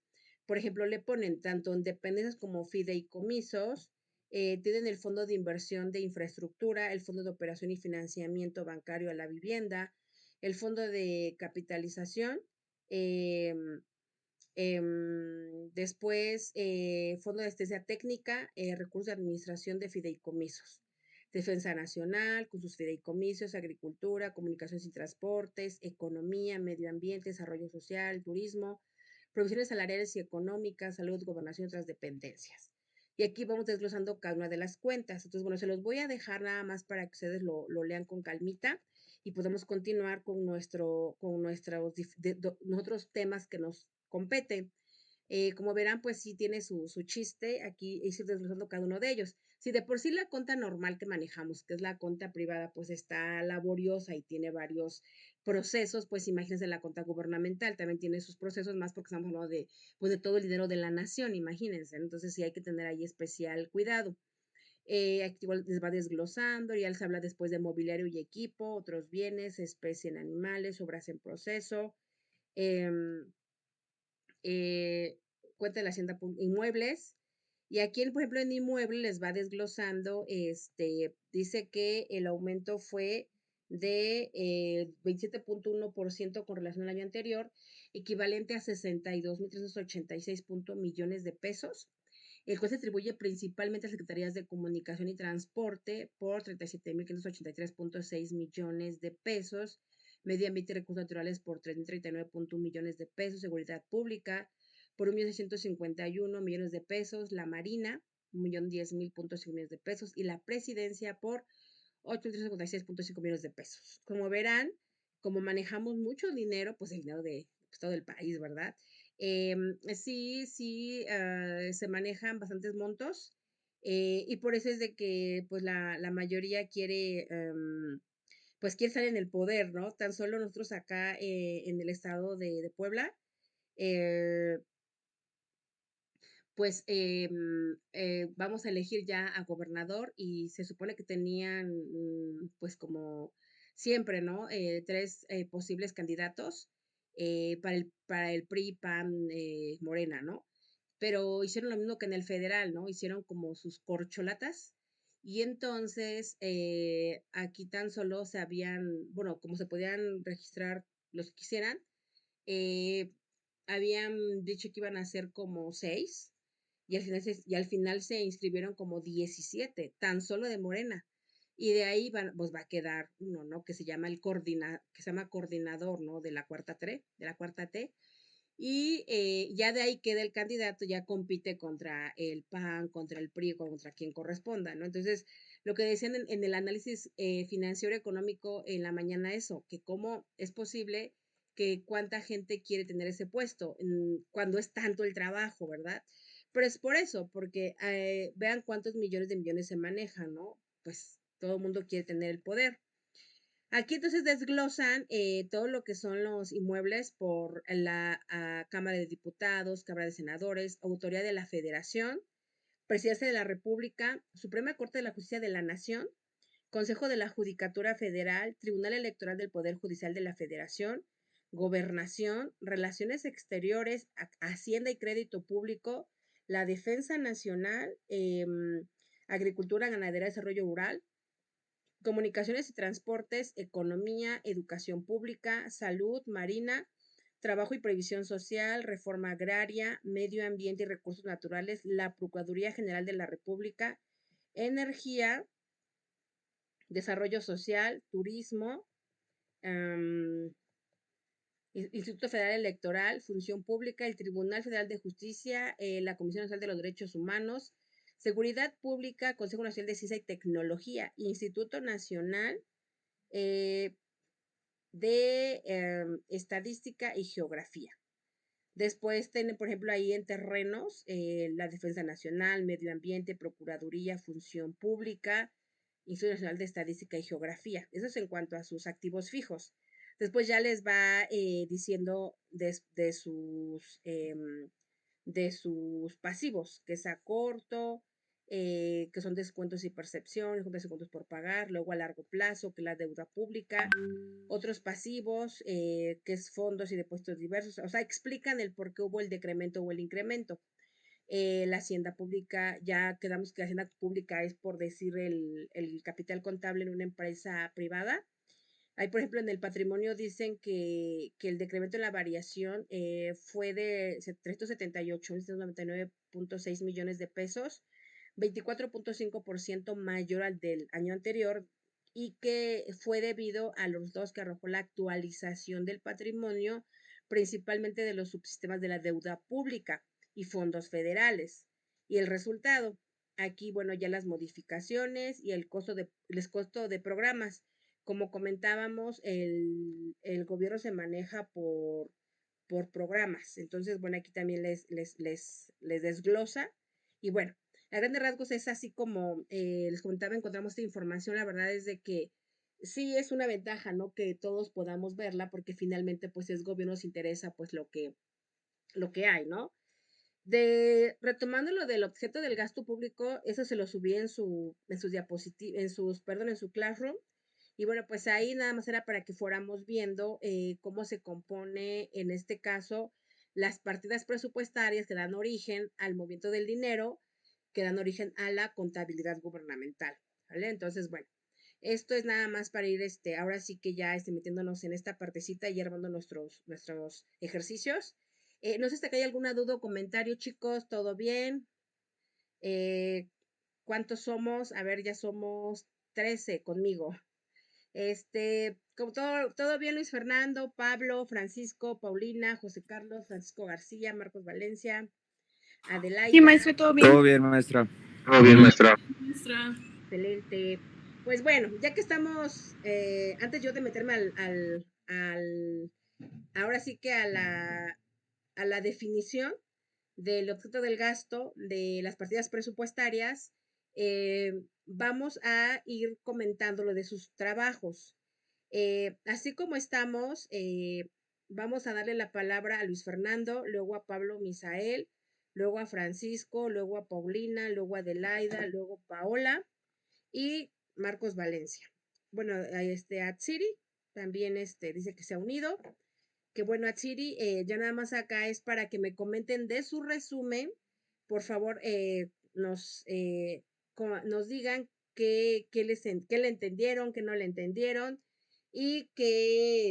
Por ejemplo, le ponen tanto en dependencias como fideicomisos, tienen el Fondo de Inversión de Infraestructura, el Fondo de Operación y Financiamiento Bancario a la Vivienda, el Fondo de Capitalización, em, después, Fondo de Asistencia Técnica, Recursos de Administración de Fideicomisos. Defensa Nacional, con sus fideicomisos, agricultura, comunicaciones y transportes, economía, medio ambiente, desarrollo social, turismo, provisiones salariales y económicas, salud, gobernación y otras dependencias. Y aquí vamos desglosando cada una de las cuentas. Entonces, bueno, se los voy a dejar nada más para que ustedes lo lean con calmita y podemos continuar con nosotros temas que nos competen. Como verán, pues sí tiene su chiste aquí ir desglosando cada uno de ellos. Si de por sí la cuenta normal que manejamos, que es la cuenta privada, pues está laboriosa y tiene varios procesos, pues imagínense la cuenta gubernamental, también tiene sus procesos más porque estamos hablando de, pues, de todo el dinero de la nación, imagínense. Entonces sí hay que tener ahí especial cuidado. Aquí igual les va desglosando, ya les habla después de mobiliario y equipo, otros bienes, especie en animales, obras en proceso, eh, eh, cuenta de la hacienda inmuebles. Y aquí, por ejemplo, en inmueble les va desglosando, dice que el aumento fue de 27.1% con relación al año anterior, equivalente a 62.386 millones de pesos. El cual se atribuye principalmente a secretarías de Comunicación y Transporte por 37.583.6 millones de pesos, Medio Ambiente y Recursos Naturales por 3.039.1 millones de pesos, Seguridad Pública por 1.651 millones de pesos, la Marina, 1.010.5 millones de pesos, y la Presidencia por 8.356.5 millones de pesos. Como verán, como manejamos mucho dinero, pues el dinero de pues, todo el país, ¿verdad? Sí, se manejan bastantes montos y por eso es de que pues la mayoría quiere, pues quiere estar en el poder, ¿no? Tan solo nosotros acá en el estado de Puebla, eh, pues vamos a elegir ya a gobernador y se supone que tenían, pues como siempre, ¿no? Tres posibles candidatos para el PRI, PAN, Morena, ¿no? Pero hicieron lo mismo que en el federal, ¿no? Hicieron como sus corcholatas y entonces aquí tan solo se habían, bueno, como se podían registrar los que quisieran, eh, habían dicho que iban a ser como seis y al final se inscribieron como 17 tan solo de Morena. Y de ahí pues va a quedar uno, ¿no? Que se llama coordinador, ¿no? De la cuarta T. Y ya de ahí queda el candidato, ya compite contra el PAN, contra el PRI, contra quien corresponda, ¿no? Entonces, lo que decían en el análisis financiero económico en la mañana, eso, que cómo es posible que cuánta gente quiere tener ese puesto cuando es tanto el trabajo, ¿verdad? Pero es por eso, porque vean cuántos millones de millones se manejan, ¿no? Pues todo el mundo quiere tener el poder. Aquí entonces desglosan todo lo que son los inmuebles por la Cámara de Diputados, Cámara de Senadores, Autoridad de la Federación, Presidencia de la República, Suprema Corte de la Justicia de la Nación, Consejo de la Judicatura Federal, Tribunal Electoral del Poder Judicial de la Federación, Gobernación, Relaciones Exteriores, Hacienda y Crédito Público, la Defensa Nacional, Agricultura, Ganadería, Desarrollo Rural, Comunicaciones y Transportes, Economía, Educación Pública, Salud, Marina, Trabajo y Previsión Social, Reforma Agraria, Medio Ambiente y Recursos Naturales, la Procuraduría General de la República, Energía, Desarrollo Social, Turismo, um, Instituto Federal Electoral, Función Pública, el Tribunal Federal de Justicia, la Comisión Nacional de los Derechos Humanos, Seguridad Pública, Consejo Nacional de Ciencia y Tecnología, Instituto Nacional eh, de Estadística y Geografía. Después tienen, por ejemplo, ahí en terrenos, la Defensa Nacional, Medio Ambiente, Procuraduría, Función Pública, Instituto Nacional de Estadística y Geografía. Eso es en cuanto a sus activos fijos. Después ya les va diciendo de sus pasivos, que es a corto, que son descuentos y percepciones, descuentos por pagar, luego a largo plazo, que es la deuda pública, otros pasivos, que es fondos y depósitos diversos, o sea, explican el por qué hubo el decremento o el incremento. La hacienda pública, ya quedamos que la hacienda pública es por decir el capital contable en una empresa privada. Ahí, por ejemplo, en el patrimonio dicen que el decremento en la variación fue de 378.996 millones de pesos, 24.5% mayor al del año anterior, y que fue debido a los dos que arrojó la actualización del patrimonio, principalmente de los subsistemas de la deuda pública y fondos federales. Y el resultado, aquí, bueno, ya las modificaciones y el costo de programas. Como comentábamos, el gobierno se maneja por programas. Entonces, bueno, aquí también les desglosa. Y bueno, a grandes rasgos es así como les comentaba, encontramos esta información. La verdad es de que sí es una ventaja, ¿no? Que todos podamos verla, porque finalmente, pues, es gobierno, nos interesa, pues, lo que hay, ¿no? Retomando lo del objeto del gasto público, eso se lo subí en sus diapositivas, en su Classroom. Y bueno, pues ahí nada más era para que fuéramos viendo cómo se compone, en este caso, las partidas presupuestarias que dan origen al movimiento del dinero, que dan origen a la contabilidad gubernamental, ¿vale? Entonces, bueno, esto es nada más para ir, ahora sí que ya metiéndonos en esta partecita y armando nuestros ejercicios. No sé si acá hay alguna duda o comentario, chicos, ¿todo bien? Eh, ¿Cuántos somos? A ver, ya somos 13 conmigo. Como todo bien, Luis Fernando, Pablo, Francisco, Paulina, José Carlos, Francisco García, Marcos Valencia, Sí, Adelaida. maestra, todo bien. Todo bien, maestra. Todo bien, maestra. Maestra. Excelente. Pues bueno, ya que estamos, antes yo de meterme ahora sí que a la definición del objeto del gasto de las partidas presupuestarias, vamos a ir comentando lo de sus trabajos. Así como estamos, vamos a darle la palabra a Luis Fernando, luego a Pablo Misael, luego a Francisco, luego a Paulina, luego a Adelaida, luego Paola y Marcos Valencia. Bueno, a Atsiri también dice que se ha unido. Que bueno, Atsiri, ya nada más acá es para que me comenten de su resumen. Por favor, nos digan qué le entendieron, qué no le entendieron y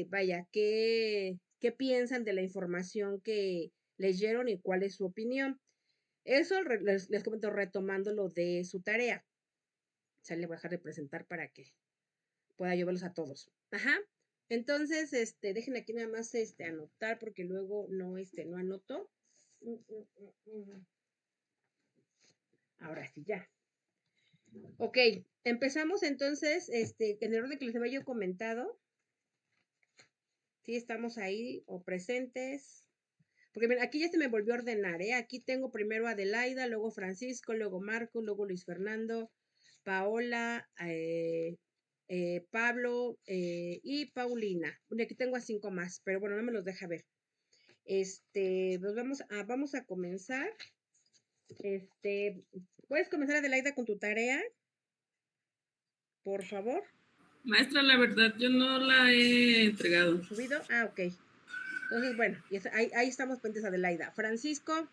vaya, qué piensan de la información que leyeron y cuál es su opinión. Eso les comento retomando lo de su tarea. Ya le voy a dejar de presentar para que pueda yo verlos a todos. Ajá. Entonces, dejen aquí nada más anotar porque luego no anoto. Ahora sí, ya. Ok, empezamos entonces, en el orden que les había yo comentado. Sí, estamos ahí o presentes. Porque miren, aquí ya se me volvió a ordenar, ¿eh? Aquí tengo primero a Adelaida, luego Francisco, luego Marco, luego Luis Fernando, Paola, Pablo y Paulina. Bueno, aquí tengo a 5 más, pero bueno, no me los deja ver. Pues vamos a comenzar. ¿Puedes comenzar, Adelaida, con tu tarea? Por favor. Maestra, la verdad, yo no la he entregado. ¿Subido? Ah, ok. Entonces, bueno, ahí estamos pendientes, Adelaida. Francisco.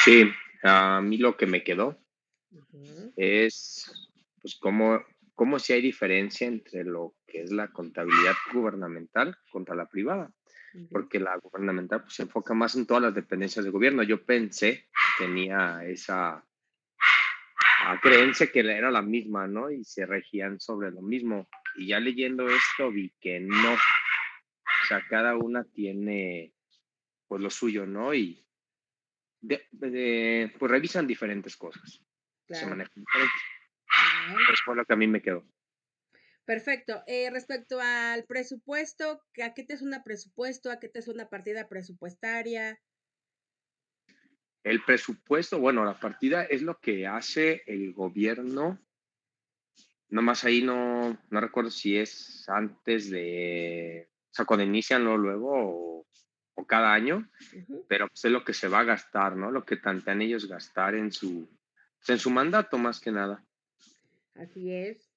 Sí, a mí lo que me quedó Uh-huh. es, pues, cómo si hay diferencia entre lo que es la contabilidad gubernamental contra la privada, Uh-huh. porque la gubernamental pues, se enfoca más en todas las dependencias del gobierno. Yo pensé, tenía esa creencia que era la misma, ¿no? Y se regían sobre lo mismo. Y ya leyendo esto vi que no, o sea, cada una tiene pues lo suyo, ¿no? Y pues revisan diferentes cosas, se Claro. manejan diferentes. Bien. Eso fue lo que a mí me quedó. Perfecto. Respecto al presupuesto, ¿a qué te suena presupuesto? ¿A qué te suena partida presupuestaria? El presupuesto, bueno, la partida es lo que hace el gobierno, nomás ahí no recuerdo si es antes de, o sea, cuando inician luego o cada año, Uh-huh. pero pues es lo que se va a gastar, ¿no? Lo que tantean ellos gastar pues, en su mandato más que nada. Así es.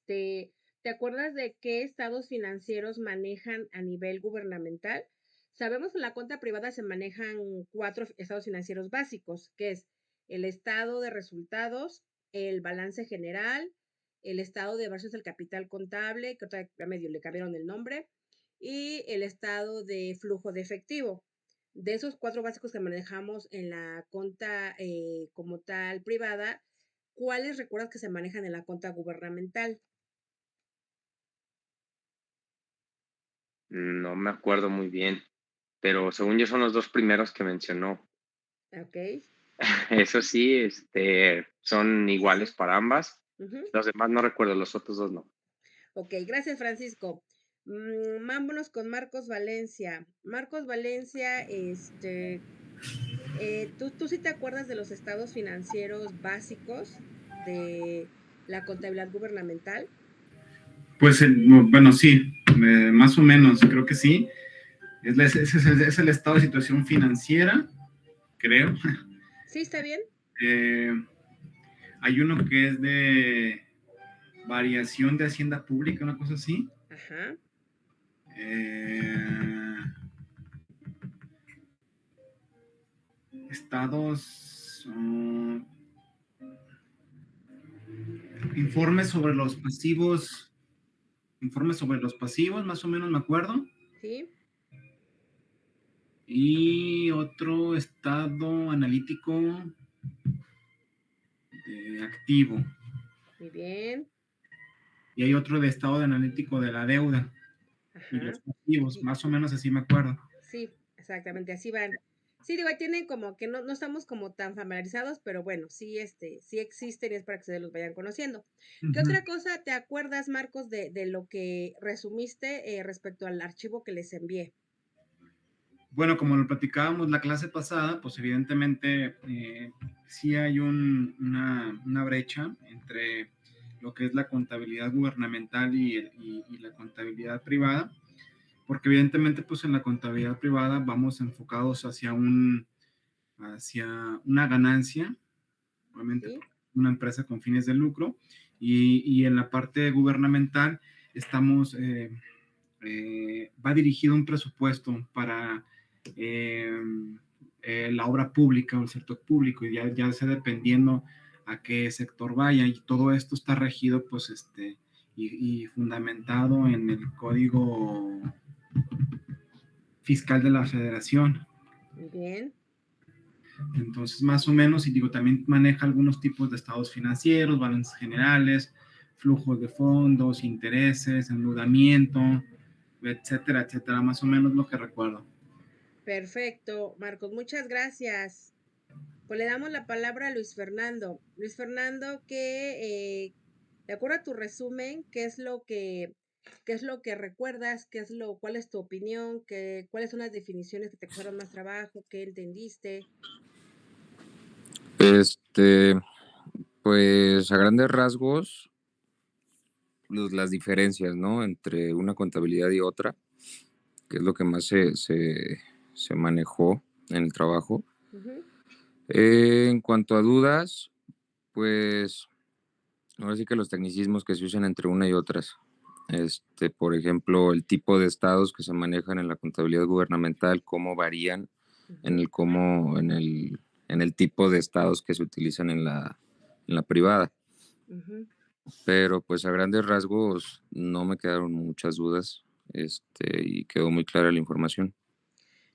¿Te acuerdas de qué estados financieros manejan a nivel gubernamental? Sabemos que en la cuenta privada se manejan 4 estados financieros básicos, que es el estado de resultados, el balance general, el estado de versus el capital contable, que otra medio le cambiaron el nombre, y el estado de flujo de efectivo. De esos 4 básicos que manejamos en la cuenta como tal privada, ¿cuáles recuerdas que se manejan en la cuenta gubernamental? No me acuerdo muy bien, pero según yo son los dos primeros que mencionó. ¿Ok? Eso sí, son iguales para ambas. Ujú. Los demás no recuerdo, los otros dos no. Ok, gracias Francisco. Vámonos con Marcos Valencia. Marcos Valencia, ¿tú sí te acuerdas de los estados financieros básicos de la contabilidad gubernamental? Pues bueno, sí, más o menos, creo que sí. Es el estado de situación financiera, creo. Sí, está bien. Eh, Hay uno que es de variación de hacienda pública, una cosa así. Ajá, Eh, Estados, informes sobre los pasivos, más o menos me acuerdo. sí, Y otro estado analítico activo. muy bien. Y hay otro de estado analítico de la deuda y Ajá. los pasivos, Y, más o menos así me acuerdo. sí, exactamente, así van. Sí, digo, ahí tienen como que no estamos como tan familiarizados, pero bueno, sí, sí existen y es para que se los vayan conociendo. ¿Qué Uh-huh. otra cosa te acuerdas, Marcos, de lo que resumiste respecto al archivo que les envié? Bueno, como lo platicábamos la clase pasada, pues evidentemente sí hay una brecha entre lo que es la contabilidad gubernamental y la contabilidad privada, porque evidentemente pues en la contabilidad privada vamos enfocados hacia una ganancia, obviamente Sí, una empresa con fines de lucro, y en la parte gubernamental estamos, va dirigido un presupuesto para eh, la obra pública o el sector público, y ya sea dependiendo a qué sector vaya, y todo esto está regido pues y fundamentado en el código fiscal de la federación. muy bien. Entonces, más o menos, y digo, también maneja algunos tipos de estados financieros, balances generales, flujos de fondos, intereses, endeudamiento, etcétera, etcétera, más o menos lo que recuerdo. Perfecto, Marcos, muchas gracias. Pues le damos la palabra a Luis Fernando. Luis Fernando, de acuerdo a tu resumen, qué es lo que recuerdas? ¿Cuál es tu opinión? ¿Cuáles son las definiciones que te costaron más trabajo? ¿Qué entendiste? Este, pues a grandes rasgos, las diferencias, ¿no? Entre una contabilidad y otra, que es lo que más se manejó en el trabajo. Ujú, En cuanto a dudas, pues ahora sí que los tecnicismos que se usan entre una y otras. Por ejemplo, el tipo de estados que se manejan en la contabilidad gubernamental, cómo varían en ujú, el en el tipo de estados que se utilizan en la privada. ujú. Pero pues a grandes rasgos no me quedaron muchas dudas, y quedó muy clara la información.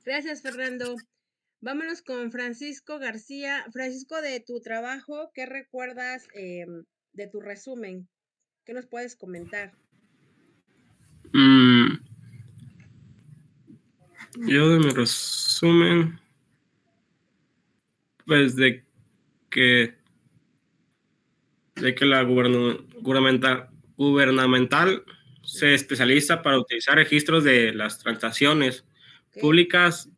Gracias, Fernando. Vámonos con Francisco García. Francisco, de tu trabajo, ¿qué recuerdas de tu resumen? ¿Qué nos puedes comentar? Mm, yo de mi resumen, pues que, de que la gubernamental se especializa para utilizar registros de las transacciones ¿Ok? públicas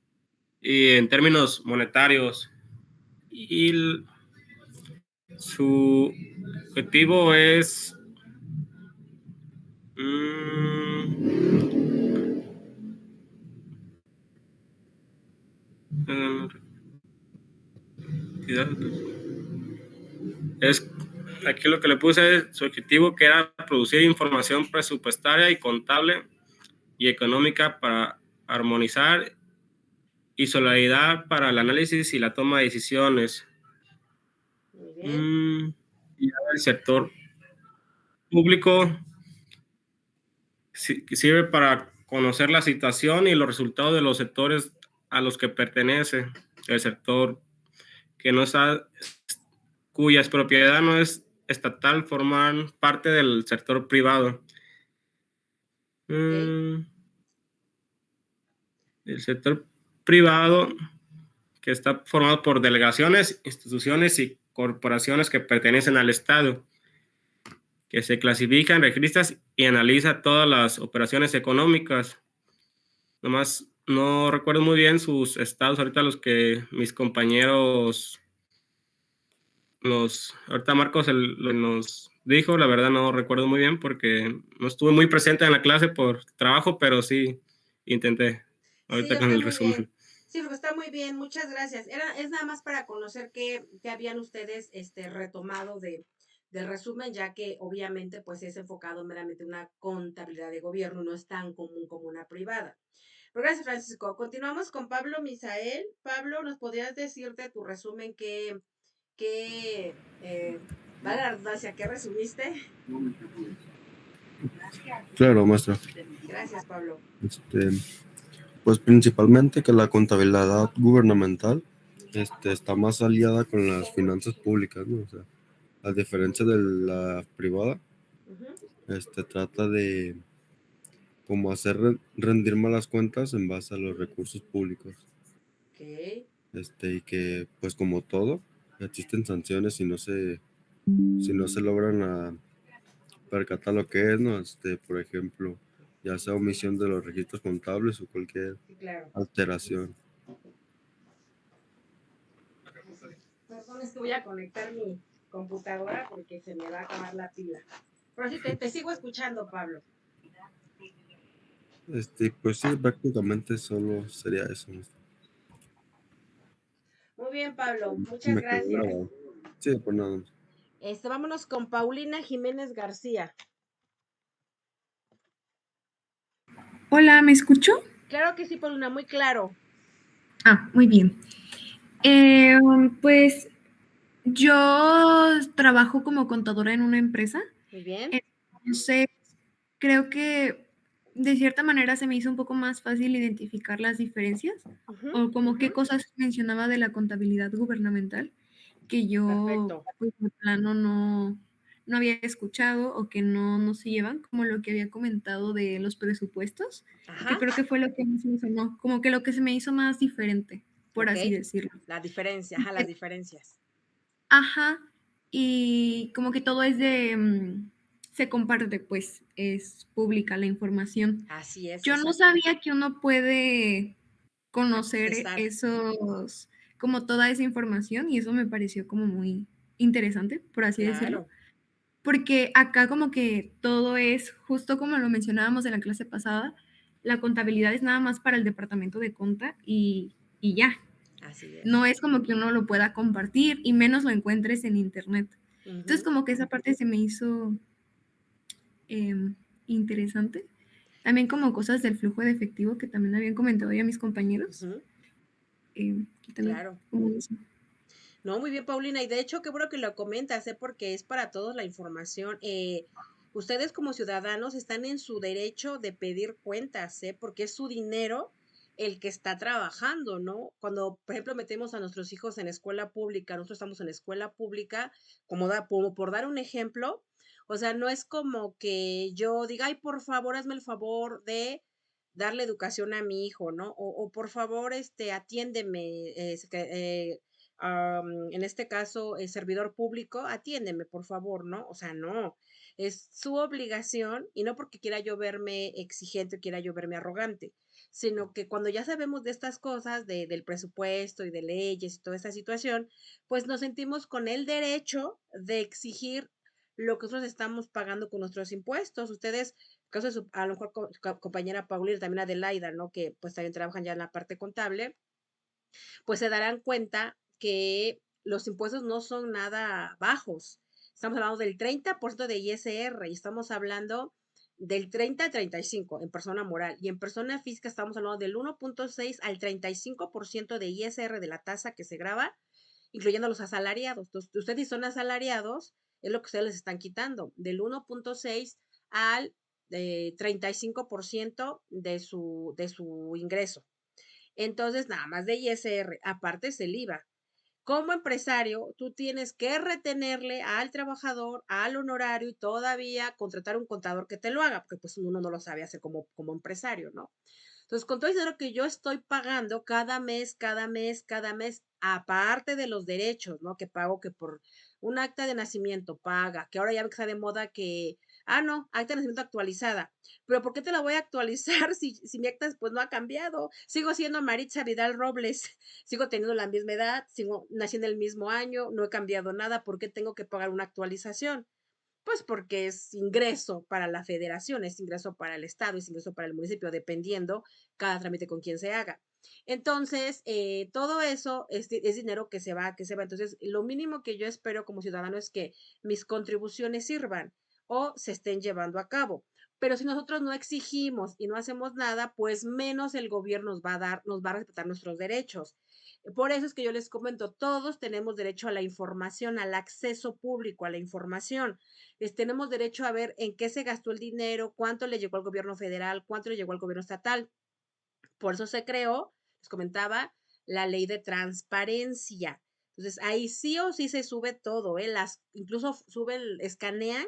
y en términos monetarios. Y su objetivo es es aquí lo que le puse es su objetivo, que era producir información presupuestaria y contable y económica para armonizar y solidaridad para el análisis y la toma de decisiones. Muy bien. Y el sector público sirve para conocer la situación y los resultados de los sectores a los que pertenece. El sector que no está, cuyas propiedad no es estatal, forman parte del sector privado. Ok. El sector privado que está formado por delegaciones, instituciones y corporaciones que pertenecen al Estado, que se clasifican, registran y analiza todas las operaciones económicas. Nomás no recuerdo muy bien sus estados ahorita los que mis compañeros, ahorita Marcos nos dijo, la verdad no recuerdo muy bien porque no estuve muy presente en la clase por trabajo, pero sí intenté Sí, ahorita con está el muy bien. resumen. Sí, porque está muy bien, muchas gracias. Es nada más para conocer qué habían ustedes retomado del resumen, ya que obviamente pues es enfocado meramente en una contabilidad de gobierno, no es tan común como una privada. Pero gracias, Francisco. Continuamos con Pablo Misael. Pablo, ¿nos podrías decir de tu resumen vale la redundancia, qué resumiste? Claro, maestra. Gracias, Pablo. Pues principalmente que la contabilidad gubernamental está más aliada con las finanzas públicas, ¿no? O sea, a diferencia de la privada, Ujú. trata de como hacer rendir malas cuentas en base a los recursos públicos. Ok. Y que, pues como todo, existen sanciones si no se logran percatar lo que es, ¿no? Por ejemplo, ya sea omisión de los registros contables o cualquier Sí, claro. alteración. Perdón, es que voy a conectar mi computadora porque se me va a acabar la pila. Pero sí, te sigo escuchando, Pablo. Pues sí, prácticamente solo sería eso. Muy bien, Pablo. Muchas Me quedó gracias. grabado. Sí, pues nada más. Vámonos con Paulina Jiménez García. Hola, ¿me escucho? Claro que sí, Paulina, muy claro. Ah, muy bien. Pues yo trabajo como contadora en una empresa. Muy bien. Entonces, creo que de cierta manera se me hizo un poco más fácil identificar las diferencias Ujú. o como qué cosas mencionaba de la contabilidad gubernamental que yo, Perfecto. pues, de plano no había escuchado o que no se llevan, como lo que había comentado de los presupuestos, que Ajá. creo que fue lo que más me sonó, como que lo que se me hizo más diferente, por Ok. así decirlo. La diferencia, ajá, las diferencias. Ajá, y como que todo es se comparte, pues es pública la información. Así es, Yo no exacto. sabía que uno puede conocer Accesar. esos, como toda esa información, y eso me pareció como muy interesante, por así decirlo, Claro. porque acá como que todo es, justo como lo mencionábamos en la clase pasada, la contabilidad es nada más para el departamento de conta y ya. Así es. No es como que uno lo pueda compartir y menos lo encuentres en internet. Entonces Ujú. como que esa parte se me hizo interesante. También como cosas del flujo de efectivo que también habían comentado ya mis compañeros. Ujú. Que también, Claro. como eso. No, muy bien, Paulina. Y de hecho, qué bueno que lo comentas, porque es para todos la información. Ustedes como ciudadanos están en su derecho de pedir cuentas, porque es su dinero el que está trabajando, ¿no? Cuando, por ejemplo, metemos a nuestros hijos en escuela pública, nosotros estamos en escuela pública, como por dar un ejemplo, o sea, no es como que yo diga, ay, por favor, hazme el favor de darle educación a mi hijo, ¿no? O por favor, atiéndeme, en este caso, el servidor público, atiéndeme, por favor, ¿no? O sea, no, es su obligación y no porque quiera yo verme exigente o quiera yo verme arrogante, sino que cuando ya sabemos de estas cosas, del presupuesto y de leyes y toda esta situación, pues nos sentimos con el derecho de exigir lo que nosotros estamos pagando con nuestros impuestos. Ustedes, caso de a lo mejor compañera Paulina, también Adelaida, ¿no? Que pues también trabajan ya en la parte contable, pues se darán cuenta que los impuestos no son nada bajos. Estamos hablando del 30% de ISR y estamos hablando del 30 al 35 en persona moral, y en persona física estamos hablando del 1.6 al 35% de ISR de la tasa que se graba, incluyendo los asalariados. Entonces, ustedes si son asalariados, es lo que ustedes les están quitando, del 1.6 al 35% de su ingreso. Entonces, nada más de ISR, aparte es el IVA. Como empresario, tú tienes que retenerle al trabajador, al honorario y todavía contratar un contador que te lo haga, porque pues uno no lo sabe hacer como empresario, ¿no? Entonces, con todo el dinero que yo estoy pagando cada mes, aparte de los derechos, ¿no? Que pago que por un acta de nacimiento paga, que ahora ya está de moda que, no, acta de nacimiento actualizada. Pero ¿por qué te la voy a actualizar si mi acta pues no ha cambiado? Sigo siendo Maritza Vidal Robles, sigo teniendo la misma edad, nací en el mismo año, no he cambiado nada, ¿por qué tengo que pagar una actualización? Pues porque es ingreso para la federación, es ingreso para el estado, es ingreso para el municipio, dependiendo cada trámite con quien se haga. Entonces, todo eso es dinero que se va. Entonces, lo mínimo que yo espero como ciudadano es que mis contribuciones sirvan o se estén llevando a cabo. Pero si nosotros no exigimos y no hacemos nada, pues menos el gobierno nos va a respetar nuestros derechos. Por eso es que yo les comento, todos tenemos derecho a la información, al acceso público a la información. Tenemos derecho a ver en qué se gastó el dinero, cuánto le llegó al gobierno federal, cuánto le llegó al gobierno estatal. Por eso se creó, les comentaba, la ley de transparencia. Entonces, ahí sí o sí se sube todo, ¿eh? Incluso escanean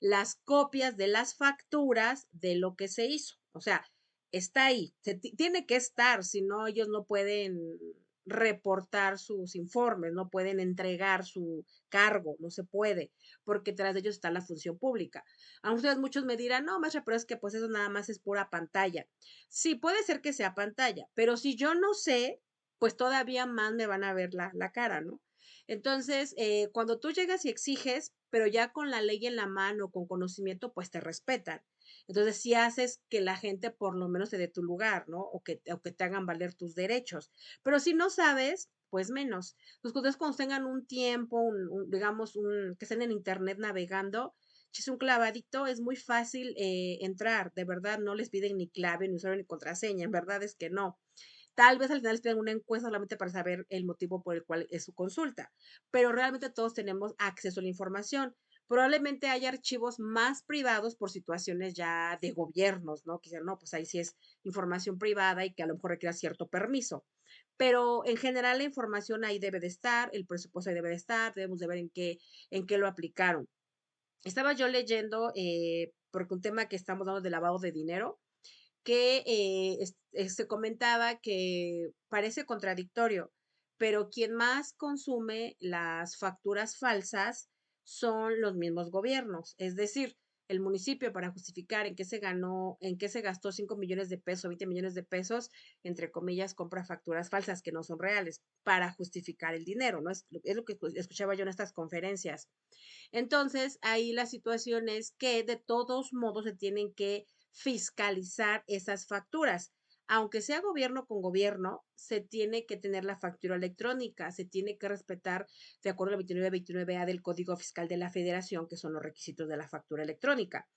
las copias de las facturas de lo que se hizo. O sea, está ahí, tiene que estar, si no ellos no pueden reportar sus informes, no pueden entregar su cargo, no se puede, porque tras de ellos está la función pública. A ustedes muchos me dirán, no, maestra, pero es que pues eso nada más es pura pantalla. Sí, puede ser que sea pantalla, pero si yo no sé, pues todavía más me van a ver la cara, ¿no? Entonces, cuando tú llegas y exiges, pero ya con la ley en la mano, con conocimiento, pues te respetan. Entonces, si haces que la gente por lo menos te dé tu lugar, ¿no? O que te hagan valer tus derechos. Pero si no sabes, pues menos. Pues ustedes cuando tengan un tiempo, digamos, que estén en internet navegando, si es un clavadito, es muy fácil entrar. De verdad, no les piden ni clave, ni usuario, ni contraseña. En verdad es que no. Tal vez al final les pidan una encuesta solamente para saber el motivo por el cual es su consulta, pero realmente todos tenemos acceso a la información. Probablemente haya archivos más privados por situaciones ya de gobiernos, ¿no? Que dicen, no, pues ahí sí es información privada y que a lo mejor requiera cierto permiso. Pero en general la información ahí debe de estar, el presupuesto ahí debe de estar, debemos de ver en qué lo aplicaron. Estaba yo leyendo, porque un tema que estamos dando de lavado de dinero, que se comentaba que parece contradictorio, pero quien más consume las facturas falsas son los mismos gobiernos. Es decir, el municipio para justificar en qué se gastó 5 millones de pesos, 20 millones de pesos, entre comillas, compra facturas falsas que no son reales para justificar el dinero, ¿no? Es lo que escuchaba yo en estas conferencias. Entonces, ahí la situación es que de todos modos se tienen que fiscalizar esas facturas. Aunque sea gobierno con gobierno, se tiene que tener la factura electrónica, se tiene que respetar de acuerdo al 2929A del Código Fiscal de la Federación, que son los requisitos de la factura electrónica.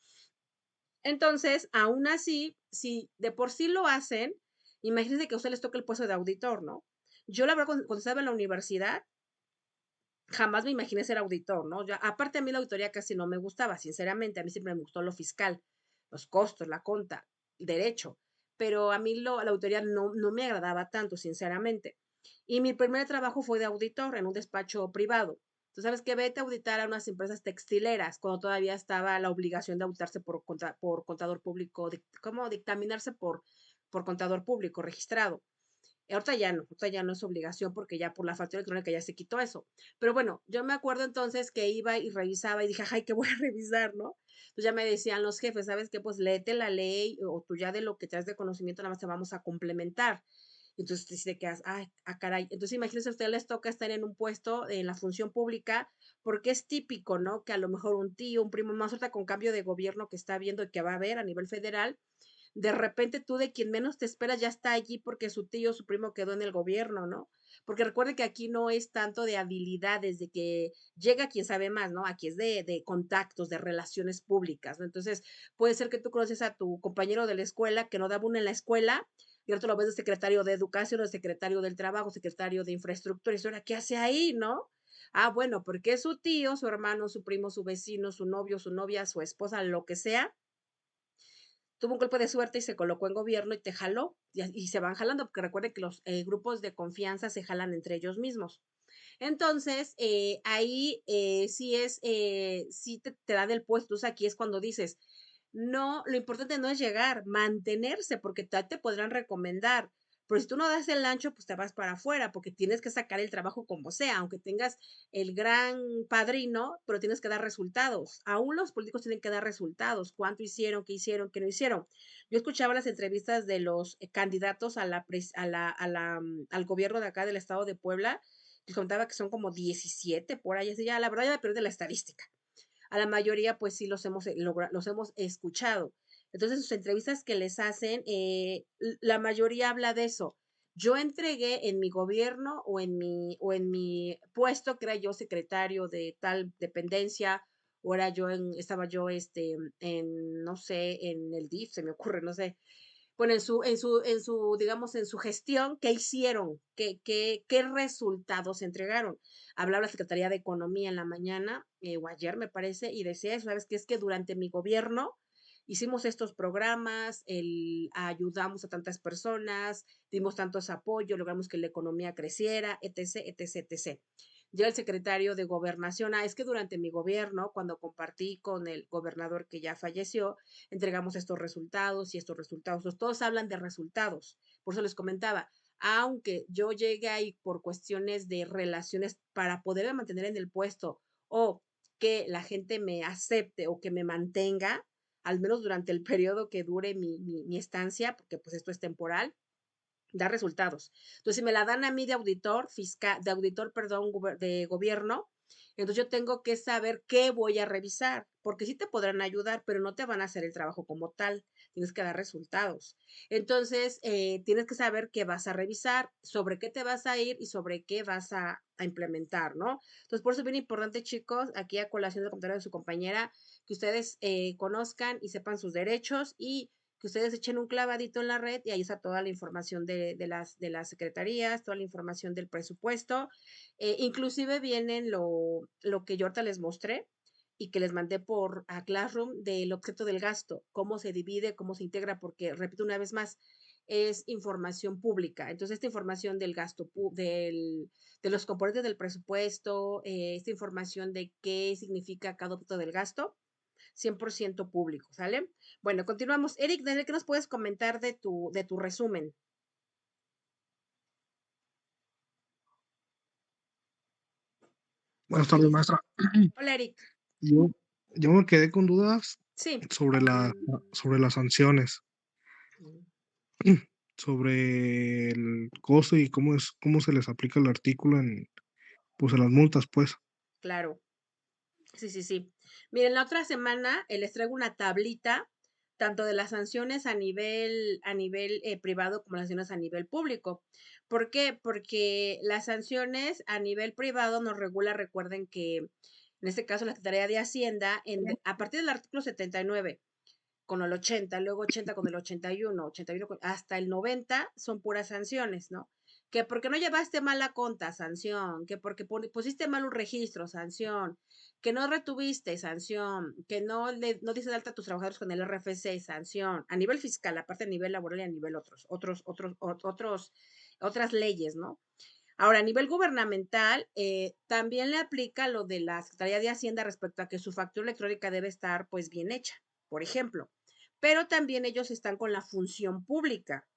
Entonces, aún así, si de por sí lo hacen, imagínense que a ustedes les toca el puesto de auditor, ¿no? Yo la verdad, cuando estaba en la universidad, jamás me imaginé ser auditor, ¿no? Aparte a mí la auditoría casi no me gustaba, sinceramente, a mí siempre me gustó lo fiscal, los costos, la conta, derecho, pero a mí la auditoría no me agradaba tanto, sinceramente. Y mi primer trabajo fue de auditor en un despacho privado. Tú sabes que vete a auditar a unas empresas textileras cuando todavía estaba la obligación de auditarse por contador público, ¿cómo dictaminarse por contador público registrado? Ahorita ya no es obligación porque ya por la factura electrónica ya se quitó eso. Pero bueno, yo me acuerdo entonces que iba y revisaba y dije, ay, ¿qué voy a revisar, no? Entonces ya me decían los jefes, ¿sabes qué? Pues léete la ley o tú ya de lo que traes de conocimiento nada más te vamos a complementar. Entonces te quedas, ay, caray. Entonces imagínense, a ustedes les toca estar en un puesto en la función pública porque es típico, ¿no? Que a lo mejor un tío, un primo más ahorita con cambio de gobierno que está viendo y que va a haber a nivel federal, de repente tú de quien menos te esperas ya está allí porque su tío, su primo quedó en el gobierno, ¿no? Porque recuerde que aquí no es tanto de habilidades, de que llega quien sabe más, ¿no? Aquí es de contactos, de relaciones públicas, ¿no? Entonces, puede ser que tú conoces a tu compañero de la escuela que no daba una en la escuela y ahora tú lo ves de secretario de educación, o de secretario del trabajo, secretario de infraestructura, y eso ahora, ¿qué hace ahí, no? Ah, bueno, porque su tío, su hermano, su primo, su vecino, su novio, su novia, su esposa, lo que sea, tuvo un golpe de suerte y se colocó en gobierno y te jaló, y se van jalando, porque recuerden que los grupos de confianza se jalan entre ellos mismos. Entonces, ahí sí es, sí te dan el puesto. O sea, aquí es cuando dices, no, lo importante no es llegar, mantenerse, porque te podrán recomendar. Pero si tú no das el ancho, pues te vas para afuera, porque tienes que sacar el trabajo como sea, aunque tengas el gran padrino, pero tienes que dar resultados. Aún los políticos tienen que dar resultados. ¿Cuánto hicieron? ¿Qué hicieron? ¿Qué no hicieron? Yo escuchaba las entrevistas de los candidatos al gobierno de acá del estado de Puebla, les contaba que son como 17 por ahí, así ya, la verdad ya me perdí de la estadística. A la mayoría, pues sí los hemos escuchado. Entonces, sus entrevistas que les hacen, la mayoría habla de eso. Yo entregué en mi gobierno o en mi puesto, que era yo secretario de tal dependencia, o era estaba yo no sé, en el DIF, se me ocurre, no sé, bueno, digamos, en su gestión, ¿qué hicieron? ¿Qué resultados entregaron? Hablaba la Secretaría de Economía en la mañana, o ayer me parece, y decía eso, ¿sabes qué? Es que durante mi gobierno hicimos estos programas, ayudamos a tantas personas, dimos tantos apoyos, logramos que la economía creciera, etc., etc., etc. Ya el secretario de Gobernación, es que durante mi gobierno, cuando compartí con el gobernador que ya falleció, entregamos estos resultados y estos resultados. Todos hablan de resultados. Por eso les comentaba, aunque yo llegue ahí por cuestiones de relaciones para poderme mantener en el puesto o que la gente me acepte o que me mantenga, al menos durante el periodo que dure mi estancia, porque pues esto es temporal, da resultados. Entonces, si me la dan a mí de auditor fiscal, de auditor, perdón, de gobierno, entonces yo tengo que saber qué voy a revisar, porque sí te podrán ayudar, pero no te van a hacer el trabajo como tal. Tienes que dar resultados. Entonces, tienes que saber qué vas a revisar, sobre qué te vas a ir y sobre qué vas a implementar, ¿no? Entonces, por eso es bien importante, chicos, aquí a colación del comentario de su compañera, que ustedes conozcan y sepan sus derechos y que ustedes echen un clavadito en la red y ahí está toda la información de las secretarías, toda la información del presupuesto. Inclusive vienen lo que yo ahorita les mostré y que les mandé por a Classroom del objeto del gasto, cómo se divide, cómo se integra, porque repito una vez más, es información pública. Entonces, esta información del gasto, de los componentes del presupuesto, esta información de qué significa cada objeto del gasto, 100% público, ¿sale? Bueno, continuamos. Eric, ¿desde qué nos puedes comentar de tu resumen? Buenas tardes, maestra. Hola, Eric. Yo, yo me quedé con dudas Sí. sobre las sanciones, sobre el costo y cómo se les aplica el artículo pues, en las multas, pues. Claro. Sí, sí, sí. Miren, la otra semana les traigo una tablita, tanto de las sanciones a nivel privado como las sanciones a nivel público. ¿Por qué? Porque las sanciones a nivel privado nos regula, recuerden que en este caso la Secretaría de Hacienda, a partir del artículo 79 con el 80, luego 80 con el 81, 81 hasta el 90 son puras sanciones, ¿no? Que porque no llevaste mal la conta, sanción, que porque pusiste mal un registro, sanción, que no retuviste, sanción, que no dices de alta a tus trabajadores con el RFC, sanción, a nivel fiscal, aparte a nivel laboral y a nivel otras leyes, ¿no? Ahora, a nivel gubernamental, también le aplica lo de la Secretaría de Hacienda respecto a que su factura electrónica debe estar, pues, bien hecha, por ejemplo. Pero también ellos están con la función pública.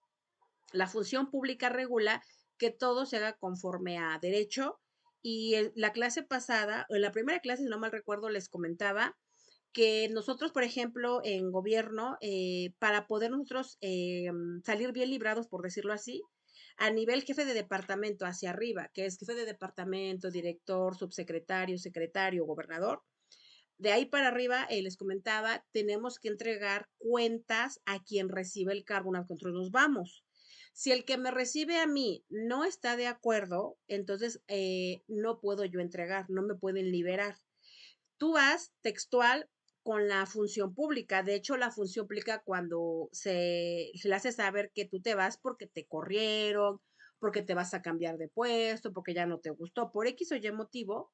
La función pública regula que todo se haga conforme a derecho. Y en la clase pasada, en la primera clase, si no mal recuerdo, les comentaba que nosotros, por ejemplo, en gobierno, para poder nosotros salir bien librados, por decirlo así, a nivel jefe de departamento hacia arriba, que es jefe de departamento, director, subsecretario, secretario, gobernador, De ahí para arriba, les comentaba, tenemos que entregar cuentas a quien recibe el cargo una vez que nosotros nos vamos. Si el que me recibe a mí no está de acuerdo, entonces no puedo yo entregar, no me pueden liberar. Tú vas textual con la función pública. De hecho, la función pública cuando se le hace saber que tú te vas porque te corrieron, porque te vas a cambiar de puesto, porque ya no te gustó, por X o Y motivo,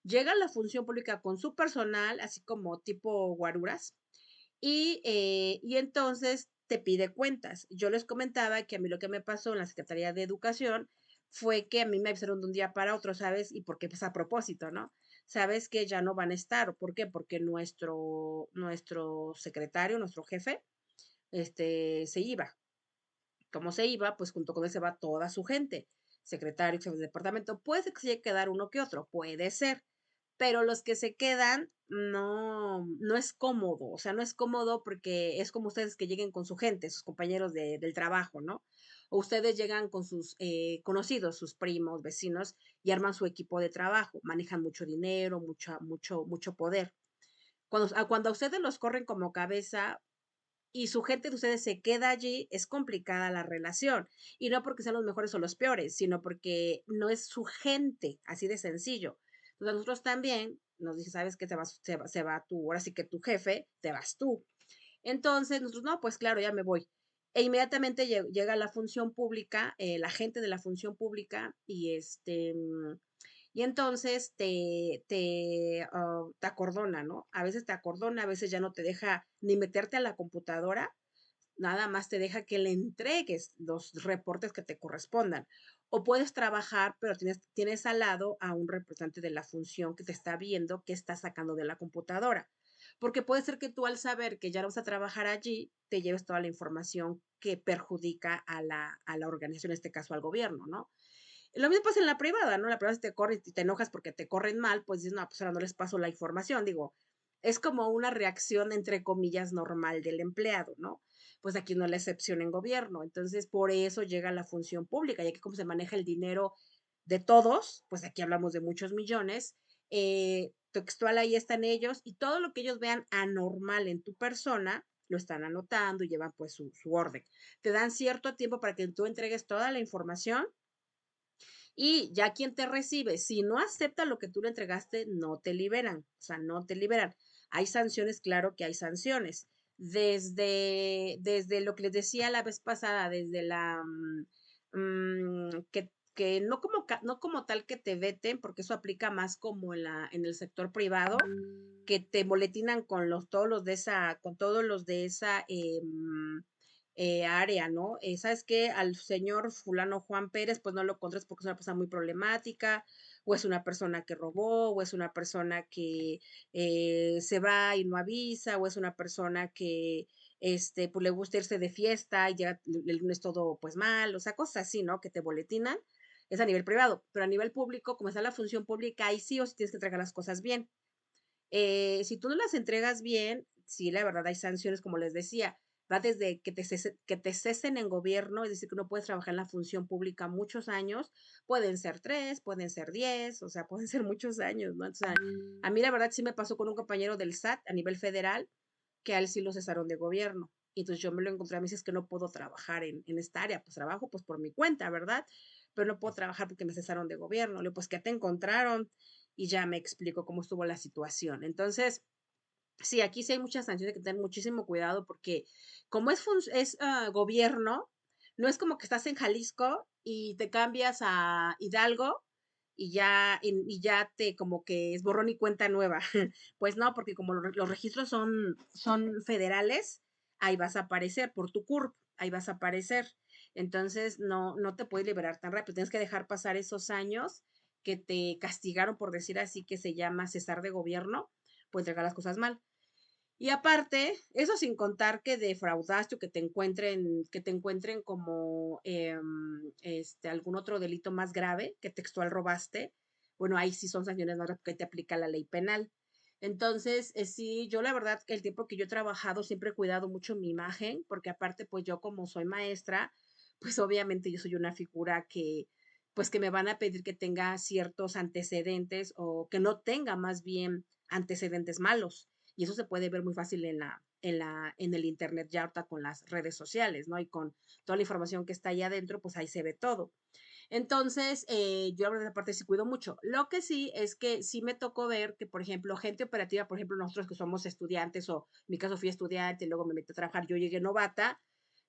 llega la función pública con su personal, así como tipo guaruras, y entonces te pide cuentas. Yo les comentaba que a mí lo que me pasó en la Secretaría de Educación fue que a mí me avisaron de un día para otro, ¿sabes? Y porque pues a propósito, ¿no? Sabes que ya no van a estar. ¿Por qué? Porque nuestro secretario, nuestro jefe, se iba. Como se iba, pues junto con él se va toda su gente. Secretario, jefe de departamento. Puede ser que se llegue a quedar uno que otro, puede ser, pero los que se quedan no es cómodo, o sea, no es cómodo porque es como ustedes que lleguen con su gente, sus compañeros del trabajo, ¿no? O ustedes llegan con sus conocidos, sus primos, vecinos, y arman su equipo de trabajo, manejan mucho dinero, mucho poder. Cuando a ustedes los corren como cabeza, y su gente de ustedes se queda allí, es complicada la relación. Y no porque sean los mejores o los peores, sino porque no es su gente, así de sencillo. Entonces, nosotros también nos dice, ¿sabes qué? Se va tú, ahora sí que tu jefe, te vas tú. Entonces, nosotros, no, pues claro, ya me voy. E inmediatamente llega la función pública, la gente de la función pública, y entonces te acordona, ¿no? A veces te acordona, a veces ya no te deja ni meterte a la computadora, nada más te deja que le entregues los reportes que te correspondan. O puedes trabajar, pero tienes al lado a un representante de la función que te está viendo qué está sacando de la computadora. Porque puede ser que tú al saber que ya no vas a trabajar allí, te lleves toda la información que perjudica a la organización, en este caso al gobierno, ¿no? Lo mismo pasa en la privada, ¿no? La privada si te corren y te enojas porque te corren mal, pues dices, no, pues ahora no les paso la información. Digo, es como una reacción, entre comillas, normal del empleado, ¿no? Pues aquí no es la excepción en gobierno. Entonces, por eso llega la función pública, ya que como se maneja el dinero de todos, pues aquí hablamos de muchos millones, textual ahí están ellos y todo lo que ellos vean anormal en tu persona, lo están anotando y llevan pues su orden. Te dan cierto tiempo para que tú entregues toda la información y ya quien te recibe, si no acepta lo que tú le entregaste, no te liberan, o sea, no te liberan. Hay sanciones, claro que hay sanciones. Desde lo que les decía la vez pasada, desde que no como tal que te veten, porque eso aplica más como en el sector privado, que te boletinan con todos los de esa área, ¿no? ¿Sabes qué? Al señor fulano Juan Pérez, pues no lo encontrás porque es una persona muy problemática, o es una persona que robó, o es una persona que se va y no avisa, o es una persona que pues le gusta irse de fiesta y llega el lunes todo pues mal, o sea, cosas así, ¿no? Que te boletinan. Es a nivel privado, pero a nivel público, como está la función pública, ahí sí o sí tienes que entregar las cosas bien. Si tú no las entregas bien, sí, la verdad hay sanciones, como les decía, va desde que te cesen en gobierno, es decir, que no puedes trabajar en la función pública muchos años, pueden ser 3, pueden ser 10, o sea, pueden ser muchos años, ¿no? Entonces, a mí la verdad sí me pasó con un compañero del SAT a nivel federal, que a él sí lo cesaron de gobierno. Y entonces yo me lo encontré, a mí es que no puedo trabajar en esta área, pues trabajo pues por mi cuenta, ¿verdad? Pero no puedo trabajar porque me cesaron de gobierno. Le digo, pues, ¿qué te encontraron? Y ya me explico cómo estuvo la situación. Entonces, sí, aquí sí hay muchas sanciones, hay que tener muchísimo cuidado porque como es gobierno, no es como que estás en Jalisco y te cambias a Hidalgo y ya te como que es borrón y cuenta nueva. Pues no, porque como los registros son federales, ahí vas a aparecer por tu CURP, ahí vas a aparecer. Entonces no te puedes liberar tan rápido, tienes que dejar pasar esos años que te castigaron, por decir así, que se llama cesar de gobierno, pues entregar las cosas mal. Y aparte, eso sin contar que defraudaste o que te encuentren como algún otro delito más grave, que textual robaste, bueno, ahí sí son sanciones más graves porque te aplica la ley penal. Entonces, sí, yo la verdad que el tiempo que yo he trabajado siempre he cuidado mucho mi imagen, porque aparte, pues yo como soy maestra, pues obviamente yo soy una figura pues que me van a pedir que tenga ciertos antecedentes o que no tenga más bien antecedentes malos. Y eso se puede ver muy fácil en el internet ya ahorita con las redes sociales, ¿no? Y con toda la información que está ahí adentro, pues ahí se ve todo. Entonces, yo la verdad aparte sí cuido mucho. Lo que sí es que sí me tocó ver que, por ejemplo, gente operativa, por ejemplo, nosotros que somos estudiantes, o en mi caso fui estudiante, luego me metí a trabajar, yo llegué novata,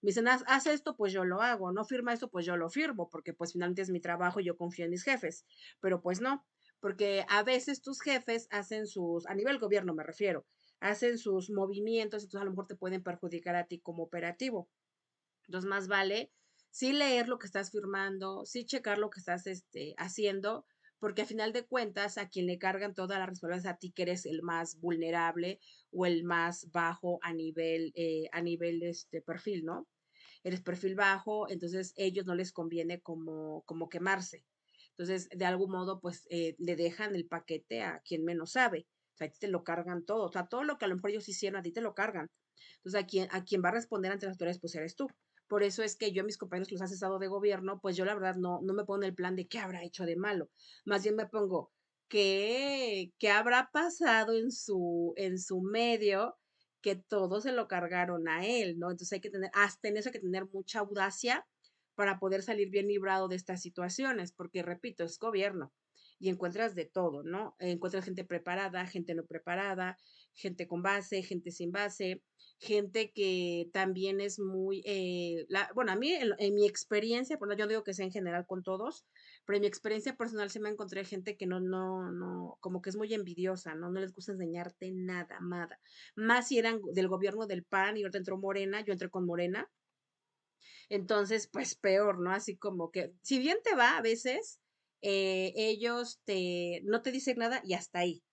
me dicen, haz esto, pues yo lo hago, no firma esto, pues yo lo firmo, porque pues finalmente es mi trabajo y yo confío en mis jefes, pero pues no, porque a veces tus jefes hacen a nivel gobierno me refiero, hacen sus movimientos, entonces a lo mejor te pueden perjudicar a ti como operativo. Entonces, más vale sí leer lo que estás firmando, sí checar lo que estás haciendo, porque a final de cuentas a quien le cargan toda la responsabilidad es a ti que eres el más vulnerable o el más bajo a nivel perfil, ¿no? Eres perfil bajo, entonces ellos no les conviene como quemarse. Entonces, de algún modo, pues le dejan el paquete a quien menos sabe. O sea, a ti te lo cargan todo. O sea, todo lo que a lo mejor ellos hicieron, a ti te lo cargan. Entonces, a quien va a responder ante las autoridades, pues eres tú. Por eso es que yo a mis compañeros que los han cesado de gobierno, pues yo la verdad no me pongo en el plan de qué habrá hecho de malo. Más bien me pongo, ¿qué habrá pasado en su medio que todo se lo cargaron a él, ¿no? Entonces hay que tener, hasta en eso hay que tener mucha audacia para poder salir bien librado de estas situaciones, porque repito, es gobierno y encuentras de todo, ¿no? Encuentras gente preparada, gente no preparada, gente con base, gente sin base, gente que también es muy, bueno, a mí en mi experiencia, bueno, yo no digo que sea en general con todos, pero en mi experiencia personal sí me encontré gente que no, como que es muy envidiosa, ¿no? No les gusta enseñarte nada, nada. Más si eran del gobierno del PAN y ahorita entró Morena, yo entré con Morena, entonces, pues peor, ¿no? Así como que, si bien te va a veces, ellos no te dicen nada y hasta ahí.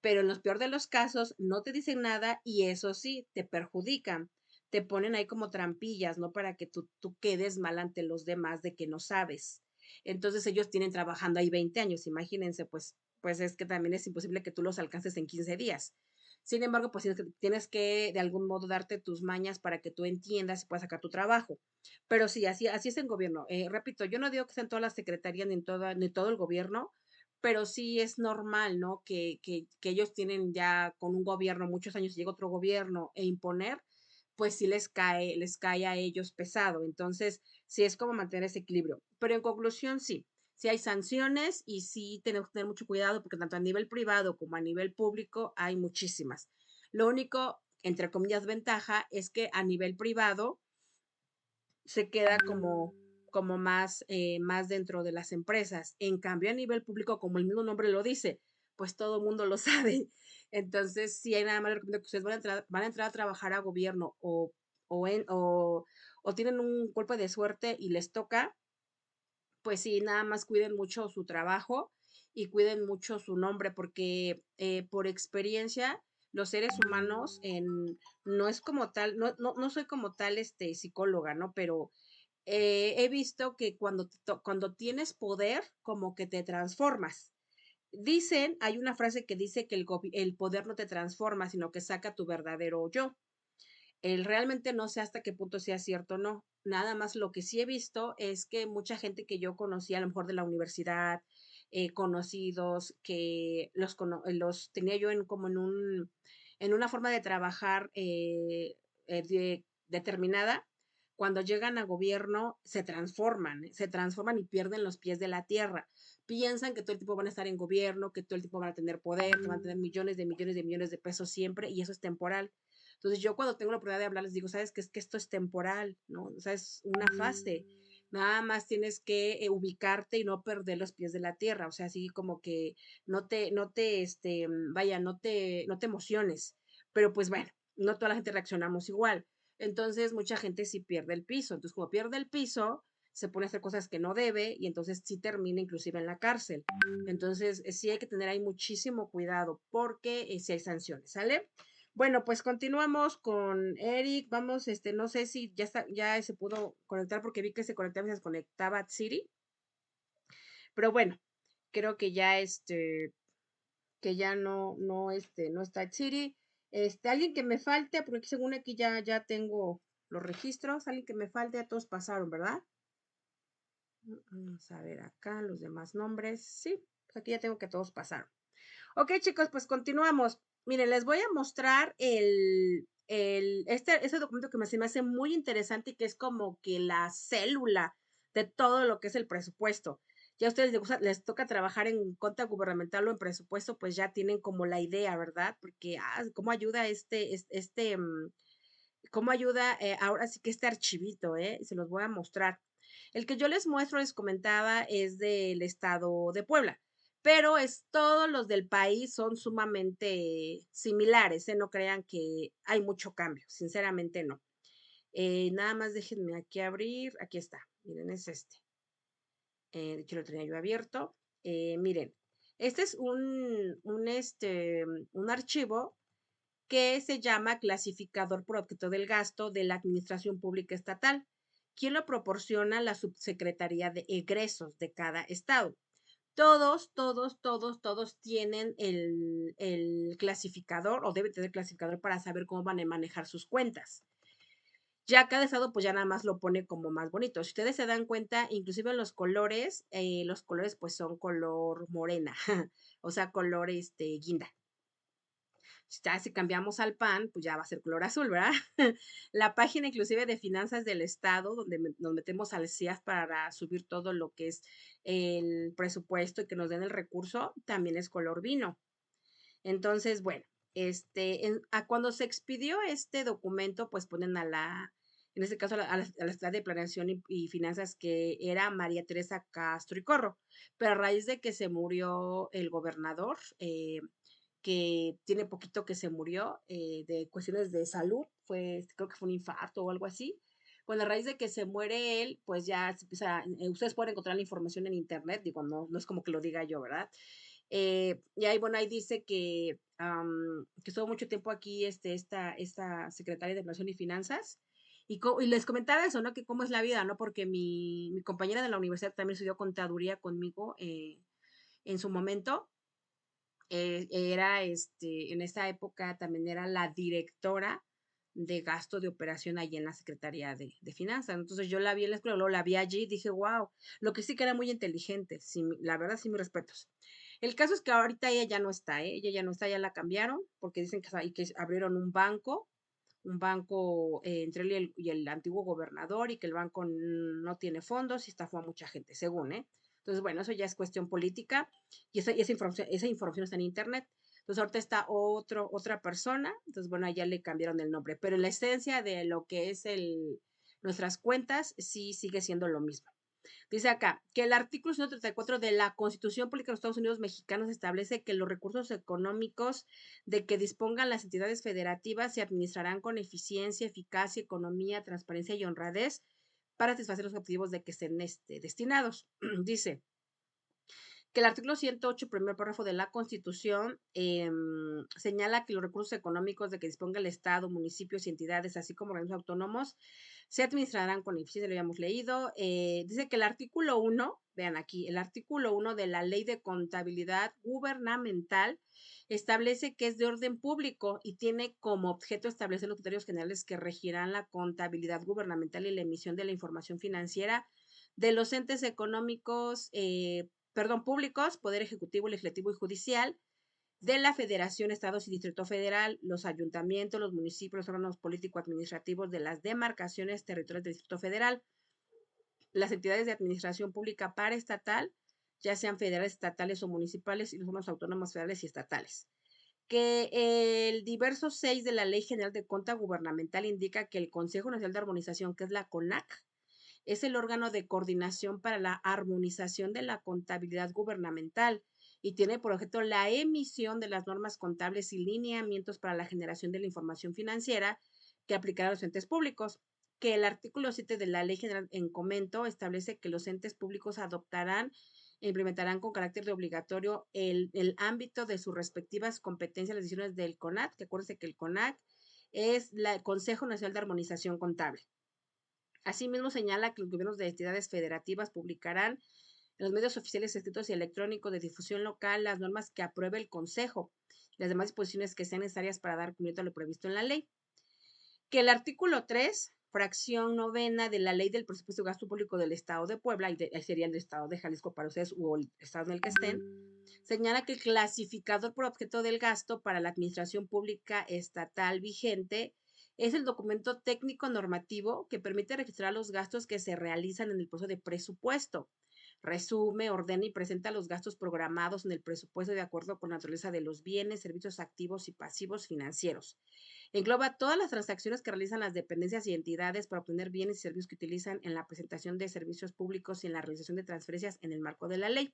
Pero en los peor de los casos, no te dicen nada y eso sí, te perjudican. Te ponen ahí como trampillas, ¿no? Para que tú quedes mal ante los demás de que no sabes. Entonces ellos tienen trabajando ahí 20 años, imagínense, pues es que también es imposible que tú los alcances en 15 días. Sin embargo, pues tienes que de algún modo darte tus mañas para que tú entiendas y puedas sacar tu trabajo. Pero sí, así es en gobierno. Repito, yo no digo que sean todas las secretarías ni todo el gobierno, pero sí es normal, ¿no? Que ellos tienen ya con un gobierno muchos años, llega otro gobierno e imponer, pues sí les cae a ellos pesado. Entonces, sí es como mantener ese equilibrio. Pero en conclusión, sí hay sanciones y sí tenemos que tener mucho cuidado porque tanto a nivel privado como a nivel público hay muchísimas. Lo único, entre comillas, ventaja es que a nivel privado se queda como más dentro de las empresas. En cambio, a nivel público, como el mismo nombre lo dice, pues todo el mundo lo sabe. Entonces, si hay nada más, les recomiendo que ustedes van a entrar a trabajar a gobierno o tienen un golpe de suerte y les toca, pues sí, nada más cuiden mucho su trabajo y cuiden mucho su nombre, porque por experiencia, los seres humanos no es como tal, no soy como tal psicóloga, ¿no? Pero he visto que cuando tienes poder, como que te transformas. Dicen, hay una frase que dice que el poder no te transforma, sino que saca tu verdadero yo. Realmente no sé hasta qué punto sea cierto o no. Nada más lo que sí he visto es que mucha gente que yo conocí, a lo mejor de la universidad, conocidos, que los tenía yo en una forma de trabajar determinada, cuando llegan a gobierno se transforman y pierden los pies de la tierra. Piensan que todo el tiempo van a estar en gobierno, que todo el tiempo van a tener poder, que van a tener millones de millones de millones de pesos siempre, y eso es temporal. Entonces yo cuando tengo la oportunidad de hablar les digo, sabes que es que esto es temporal, ¿no? O sea, es una fase. Nada más tienes que ubicarte y no perder los pies de la tierra. O sea, así como que vaya, no te emociones. Pero pues bueno, no toda la gente reaccionamos igual. Entonces mucha gente sí pierde el piso. Entonces como pierde el piso, se pone a hacer cosas que no debe y entonces sí termina inclusive en la cárcel. Entonces sí hay que tener ahí muchísimo cuidado porque sí hay sanciones, ¿sale? Bueno, pues continuamos con Eric. Vamos, no sé si ya se pudo conectar porque vi que se conectaba y se desconectaba a Siri. Pero bueno, creo que ya que ya no está Siri. Alguien que me falte, porque según aquí ya tengo los registros, alguien que me falte, todos pasaron, ¿verdad? Vamos a ver acá los demás nombres. Sí, pues aquí ya tengo que todos pasaron. Ok, chicos, pues continuamos. Miren, les voy a mostrar ese documento que se me hace muy interesante y que es como que la célula de todo lo que es el presupuesto. Ya a ustedes les toca trabajar en cuenta gubernamental o en presupuesto, pues ya tienen como la idea, ¿verdad? Porque, cómo ayuda cómo ayuda ahora sí que este archivito, ¿eh? Se los voy a mostrar. El que yo les muestro, les comentaba, es del estado de Puebla, pero todos los del país son sumamente similares, ¿eh? No crean que hay mucho cambio, sinceramente no. Nada más déjenme aquí abrir, aquí está, miren, es este. De hecho, lo tenía yo abierto. Miren, este es un archivo que se llama clasificador por objeto del gasto de la Administración Pública Estatal, quien lo proporciona la Subsecretaría de Egresos de cada estado. Todos tienen el clasificador o deben tener clasificador para saber cómo van a manejar sus cuentas. Ya cada estado pues ya nada más lo pone como más bonito. Si ustedes se dan cuenta, inclusive los colores pues son color morena, o sea, color guinda. Ya si cambiamos al PAN, pues ya va a ser color azul, ¿verdad? La página inclusive de finanzas del estado, donde nos metemos al CIAF para subir todo lo que es el presupuesto y que nos den el recurso, también es color vino. Entonces, bueno, cuando se expidió este documento, pues ponen en este caso, a la Secretaría de Planeación y Finanzas, que era María Teresa Castro y Corro, pero a raíz de que se murió el gobernador, que tiene poquito que se murió de cuestiones de salud, creo que fue un infarto o algo así. Bueno, a raíz de que se muere él, pues ya se empieza, ustedes pueden encontrar la información en internet, digo, no es como que lo diga yo, ¿verdad? Y ahí, bueno, ahí dice que estuvo mucho tiempo aquí esta secretaria de Planeación y Finanzas, y les comentaba eso, ¿no? Que cómo es la vida, ¿no? Porque mi compañera de la universidad también estudió contaduría conmigo en su momento, en esa época también era la directora de gasto de operación allí en la Secretaría de Finanzas. Entonces yo la vi en la escuela, luego la vi allí y dije, wow, lo que sí que era muy inteligente, sí, la verdad sí, mis respetos. El caso es que ahorita ella ya no está, ¿eh? Ella ya no está, ya la cambiaron porque dicen que abrieron un banco entre él y el antiguo gobernador, y que el banco no tiene fondos y estafó a mucha gente, según, ¿eh? Entonces, bueno, eso ya es cuestión política y esa información está en internet. Entonces, ahorita está otra persona, entonces, bueno, ya le cambiaron el nombre, pero la esencia de lo que es nuestras cuentas sí sigue siendo lo mismo. Dice acá que el artículo 134 de la Constitución Política de los Estados Unidos Mexicanos establece que los recursos económicos de que dispongan las entidades federativas se administrarán con eficiencia, eficacia, economía, transparencia y honradez para satisfacer los objetivos de que estén destinados. Dice que el artículo 108, primer párrafo de la Constitución, señala que los recursos económicos de que disponga el Estado, municipios y entidades, así como organismos autónomos, se administrarán con eficiencia, lo habíamos leído. Dice que el artículo 1, vean aquí, el artículo 1 de la Ley de Contabilidad Gubernamental establece que es de orden público y tiene como objeto establecer los criterios generales que regirán la contabilidad gubernamental y la emisión de la información financiera de los entes económicos, públicos, Poder Ejecutivo, Legislativo y Judicial, de la Federación, Estados y Distrito Federal, los ayuntamientos, los municipios, los órganos político-administrativos de las demarcaciones territoriales del Distrito Federal, las entidades de administración pública paraestatal, ya sean federales, estatales o municipales, y los órganos autónomos federales y estatales. Que el diverso 6 de la Ley General de Cuenta Gubernamental indica que el Consejo Nacional de Armonización, que es la CONAC, es el órgano de coordinación para la armonización de la contabilidad gubernamental y tiene por objeto la emisión de las normas contables y lineamientos para la generación de la información financiera que aplicará a los entes públicos. Que el artículo 7 de la Ley General en comento establece que los entes públicos adoptarán e implementarán con carácter de obligatorio el ámbito de sus respectivas competencias, las decisiones del CONAC, que acuérdense que el CONAC es el Consejo Nacional de Armonización Contable. Asimismo, señala que los gobiernos de entidades federativas publicarán en los medios oficiales escritos y electrónicos de difusión local las normas que apruebe el Consejo y las demás disposiciones que sean necesarias para dar cumplimiento a lo previsto en la ley. Que el artículo 3 fracción 9 de la Ley del Presupuesto de Gasto Público del Estado de Puebla, ahí sería el Estado de Jalisco para ustedes o el estado en el que estén, señala que el clasificador por objeto del gasto para la administración pública estatal vigente es el documento técnico normativo que permite registrar los gastos que se realizan en el proceso de presupuesto. Resume, ordena y presenta los gastos programados en el presupuesto de acuerdo con la naturaleza de los bienes, servicios activos y pasivos financieros. Engloba todas las transacciones que realizan las dependencias y entidades para obtener bienes y servicios que utilizan en la presentación de servicios públicos y en la realización de transferencias en el marco de la ley.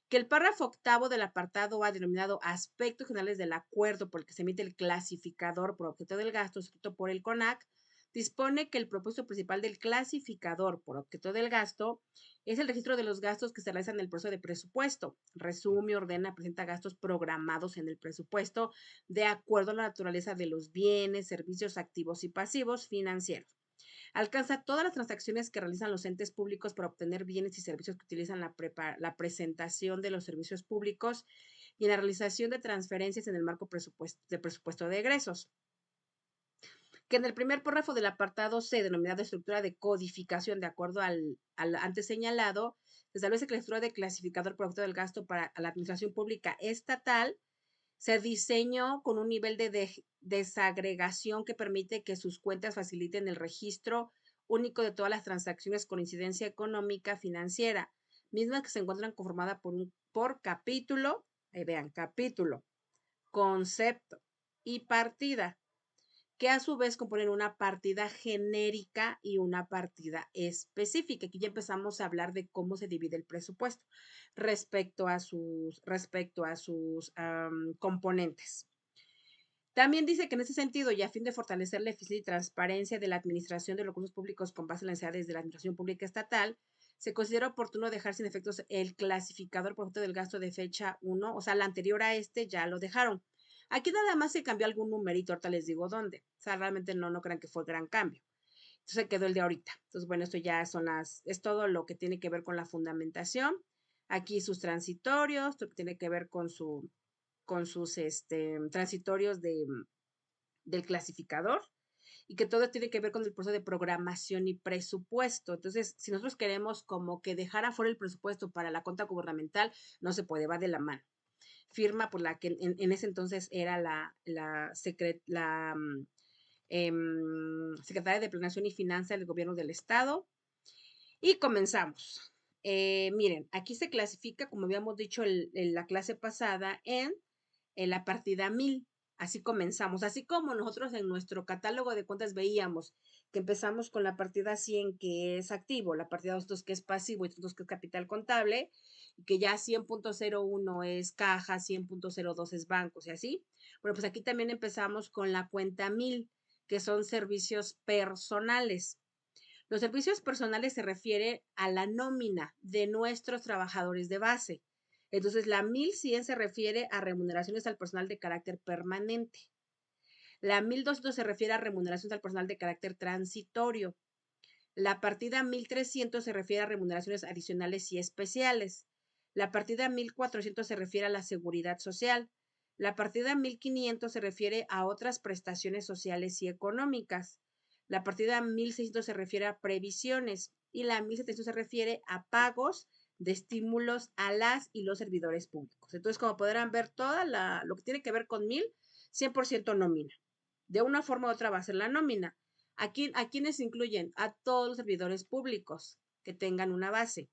Que el párrafo octavo del apartado A, denominado aspectos generales del acuerdo por el que se emite el clasificador por objeto del gasto escrito por el CONAC, dispone que el propósito principal del clasificador por objeto del gasto es el registro de los gastos que se realizan en el proceso de presupuesto. Resume, ordena, presenta gastos programados en el presupuesto de acuerdo a la naturaleza de los bienes, servicios activos y pasivos financieros. Alcanza todas las transacciones que realizan los entes públicos para obtener bienes y servicios que utilizan la presentación de los servicios públicos y en la realización de transferencias en el marco de presupuesto de egresos. Que en el primer párrafo del apartado C, denominado estructura de codificación, de acuerdo al antes señalado, se establece que la estructura de clasificador por objeto del gasto para la administración pública estatal se diseñó con un nivel de desagregación que permite que sus cuentas faciliten el registro único de todas las transacciones con incidencia económica financiera, mismas que se encuentran conformadas por capítulo, vean, capítulo, concepto y partida, que a su vez componen una partida genérica y una partida específica. Aquí ya empezamos a hablar de cómo se divide el presupuesto respecto a sus componentes. También dice que en ese sentido, y a fin de fortalecer la eficiencia y transparencia de la administración de recursos públicos con base en las necesidades de la administración pública estatal, se considera oportuno dejar sin efectos el clasificador por objeto del gasto de fecha 1, o sea, la anterior a este ya lo dejaron. Aquí nada más se cambió algún numerito, ahorita les digo dónde. O sea, realmente no crean que fue gran cambio. Entonces quedó el de ahorita. Entonces, bueno, esto ya es todo lo que tiene que ver con la fundamentación. Aquí sus transitorios, todo lo que tiene que ver con sus transitorios del clasificador y que todo tiene que ver con el proceso de programación y presupuesto. Entonces, si nosotros queremos como que dejar afuera el presupuesto para la cuenta gubernamental, no se puede, va de la mano. Firma por la que en ese entonces era la Secretaria de Planeación y Finanzas del Gobierno del Estado. Y comenzamos. Miren, aquí se clasifica, como habíamos dicho en la clase pasada, en la partida 1000. Así comenzamos. Así como nosotros en nuestro catálogo de cuentas veíamos que empezamos con la partida 100, que es activo, la partida 200, que es pasivo, y 300, que es capital contable, y que ya 100.01 es caja, 100.02 es bancos y así. Bueno, pues aquí también empezamos con la cuenta 1000, que son servicios personales. Los servicios personales se refiere a la nómina de nuestros trabajadores de base. Entonces, la 1100 se refiere a remuneraciones al personal de carácter permanente. La 1200 se refiere a remuneraciones al personal de carácter transitorio. La partida 1300 se refiere a remuneraciones adicionales y especiales. La partida 1400 se refiere a la seguridad social. La partida 1500 se refiere a otras prestaciones sociales y económicas. La partida 1600 se refiere a previsiones y la 1700 se refiere a pagos de estímulos a las y los servidores públicos. Entonces, como podrán ver, lo que tiene que ver con 1000, 100% nómina. De una forma u otra va a ser la nómina. ¿A quiénes incluyen? A todos los servidores públicos que tengan una base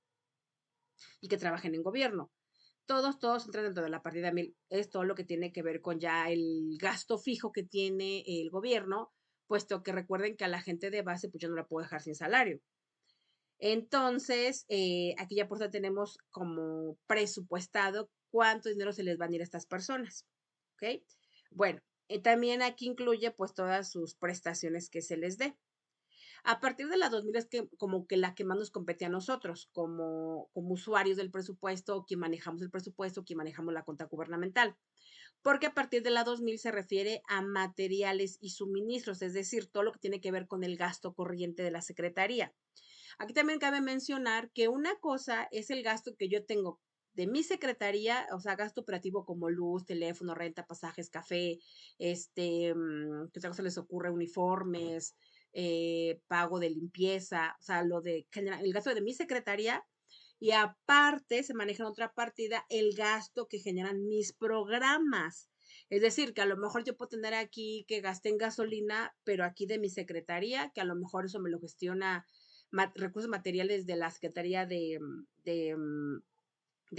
y que trabajen en gobierno. Todos entran dentro de la partida 1000. Es todo lo que tiene que ver con ya el gasto fijo que tiene el gobierno, puesto que recuerden que a la gente de base, pues yo no la puedo dejar sin salario. Entonces, aquí ya por eso tenemos como presupuestado cuánto dinero se les van a ir a estas personas. ¿Ok? Bueno, también aquí incluye pues todas sus prestaciones que se les dé. A partir de la 2000 es que como que la que más nos compete a nosotros, como usuarios del presupuesto, quien manejamos el presupuesto, quien manejamos la cuenta gubernamental. Porque a partir de la 2000 se refiere a materiales y suministros, es decir, todo lo que tiene que ver con el gasto corriente de la Secretaría. Aquí también cabe mencionar que una cosa es el gasto que yo tengo de mi secretaría, o sea, gasto operativo como luz, teléfono, renta, pasajes, café, ¿qué otra cosa les ocurre? Uniformes, pago de limpieza, o sea, el gasto de mi secretaría, y aparte se maneja en otra partida el gasto que generan mis programas. Es decir, que a lo mejor yo puedo tener aquí que gasté en gasolina, pero aquí de mi secretaría, que a lo mejor eso me lo gestiona recursos materiales de la Secretaría de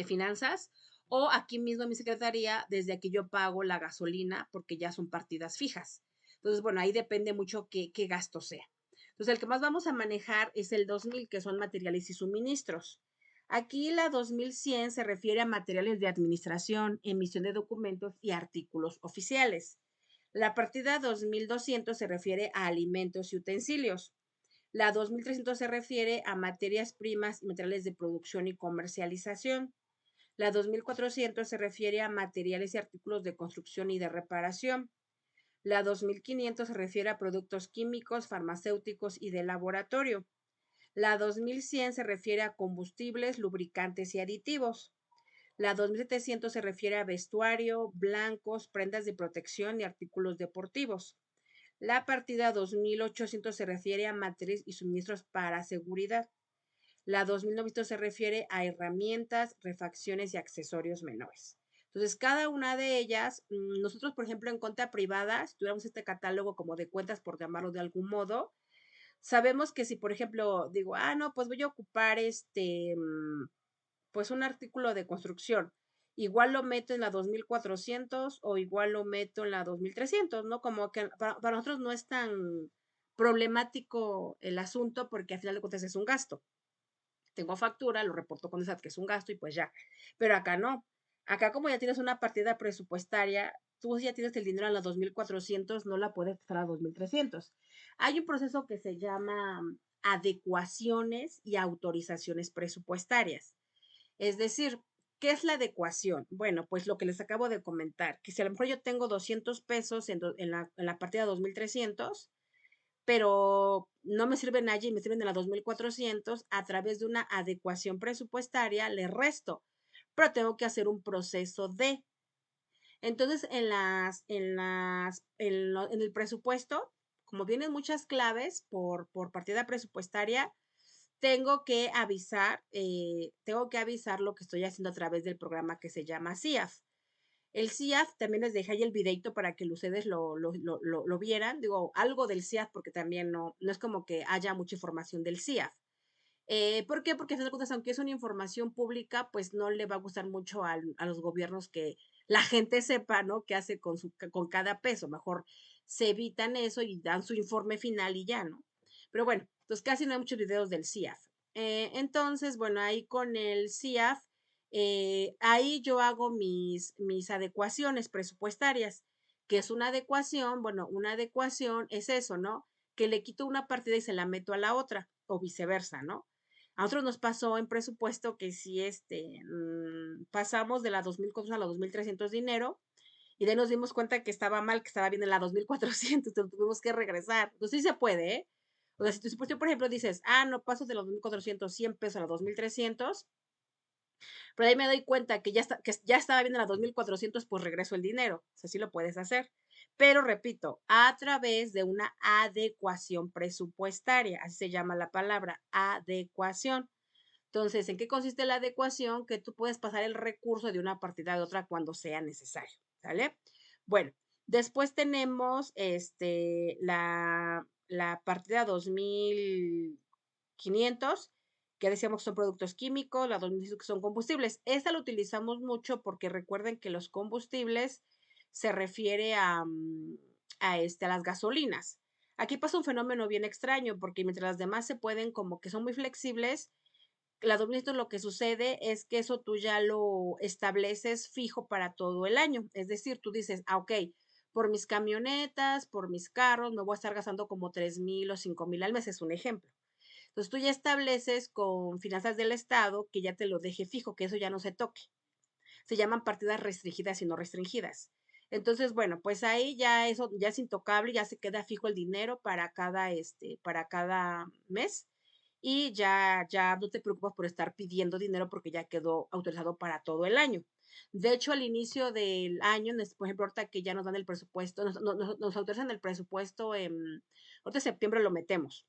Finanzas, o aquí mismo en mi secretaría, desde aquí yo pago la gasolina porque ya son partidas fijas. Entonces, bueno, ahí depende mucho qué gasto sea. Entonces, el que más vamos a manejar es el 2000, que son materiales y suministros. Aquí la 2100 se refiere a materiales de administración, emisión de documentos y artículos oficiales. La partida 2200 se refiere a alimentos y utensilios. La 2300 se refiere a materias primas y materiales de producción y comercialización. La 2400 se refiere a materiales y artículos de construcción y de reparación. La 2500 se refiere a productos químicos, farmacéuticos y de laboratorio. La 2100 se refiere a combustibles, lubricantes y aditivos. La 2700 se refiere a vestuario, blancos, prendas de protección y artículos deportivos. La partida 2800 se refiere a materiales y suministros para seguridad. La 2900 se refiere a herramientas, refacciones y accesorios menores. Entonces, cada una de ellas, nosotros, por ejemplo, en cuenta privada, si tuviéramos este catálogo como de cuentas, por llamarlo de algún modo, sabemos que si, por ejemplo, digo, no, pues voy a ocupar pues un artículo de construcción, igual lo meto en la 2400 o igual lo meto en la 2300, ¿no? Como que para nosotros no es tan problemático el asunto porque al final de cuentas es un gasto. Tengo factura, lo reporto con el SAT, que es un gasto y pues ya. Pero acá no. Acá como ya tienes una partida presupuestaria, tú ya tienes el dinero a los 2400, no la puedes pasar a 2300. Hay un proceso que se llama adecuaciones y autorizaciones presupuestarias. Es decir, ¿qué es la adecuación? Bueno, pues lo que les acabo de comentar, que si a lo mejor yo tengo 200 pesos en la partida 2300, pero no me sirven allí, me sirven de la 2400, a través de una adecuación presupuestaria le resto, pero tengo que hacer un proceso de. Entonces, en el presupuesto, como vienen muchas claves por partida presupuestaria, tengo que avisar lo que estoy haciendo a través del programa que se llama CIAF. El CIAF, también les dejé ahí el videito para que ustedes lo vieran. Digo, algo del CIAF, porque también no es como que haya mucha información del CIAF. ¿Por qué? Porque a fin de cuentas, aunque es una información pública, pues no le va a gustar mucho a los gobiernos que la gente sepa, ¿no? ¿Qué hace con cada peso? Mejor se evitan eso y dan su informe final y ya, ¿no? Pero bueno, entonces casi no hay muchos videos del CIAF. Entonces, bueno, ahí con el CIAF, ahí yo hago mis adecuaciones presupuestarias. ¿Qué es una adecuación? Bueno, una adecuación es eso, ¿no? Que le quito una partida y se la meto a la otra, o viceversa, ¿no? A nosotros nos pasó en presupuesto que si pasamos de la 2400 a la 2300 dinero, y de ahí nos dimos cuenta que estaba mal, que estaba bien en la 2400, entonces tuvimos que regresar. Entonces sí se puede, ¿eh? O sea, si tú, por ejemplo, dices, no paso de los 2400, 100 pesos a los 2300, pero ahí me doy cuenta que ya estaba bien en la 2400, pues regreso el dinero. O sea, sí lo puedes hacer. Pero repito, a través de una adecuación presupuestaria, así se llama la palabra, adecuación. Entonces, ¿en qué consiste la adecuación? Que tú puedes pasar el recurso de una partida a otra cuando sea necesario, ¿sale? Bueno, después tenemos la partida 2500, que decíamos que son productos químicos, la 2000 que son combustibles. Esta la utilizamos mucho porque recuerden que los combustibles se refiere a las gasolinas. Aquí pasa un fenómeno bien extraño porque mientras las demás se pueden, como que son muy flexibles, la 2000 lo que sucede es que eso tú ya lo estableces fijo para todo el año. Es decir, tú dices, ok, por mis camionetas, por mis carros, me voy a estar gastando como 3000 o 5000 al mes, es un ejemplo. Entonces tú ya estableces con finanzas del Estado que ya te lo deje fijo, que eso ya no se toque. Se llaman partidas restringidas y no restringidas. Entonces, bueno, pues ahí ya eso ya es intocable, ya se queda fijo el dinero para cada mes y ya no te preocupas por estar pidiendo dinero porque ya quedó autorizado para todo el año. De hecho, al inicio del año, por ejemplo, ahorita que ya nos dan el presupuesto, nos autorizan el presupuesto, ahorita en septiembre lo metemos.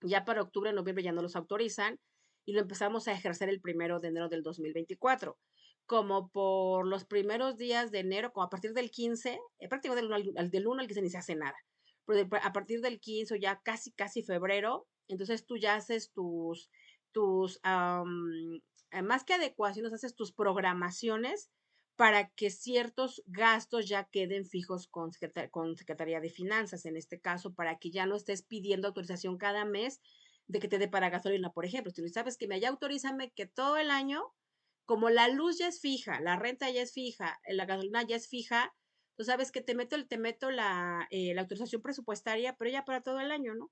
Ya para octubre, noviembre ya no los autorizan y lo empezamos a ejercer el 1 de enero del 2024. Como por los primeros días de enero, como a partir del 15, prácticamente del 1 al 15 ni se hace nada. Pero a partir del 15 o ya casi febrero, entonces tú ya haces más que adecuaciones, haces tus programaciones para que ciertos gastos ya queden fijos con Secretaría de Finanzas, en este caso, para que ya no estés pidiendo autorización cada mes de que te dé para gasolina, por ejemplo. Si sabes que ya autorízame que todo el año, como la luz ya es fija, la renta ya es fija, la gasolina ya es fija, tú sabes que te meto la autorización presupuestaria, pero ya para todo el año, ¿no?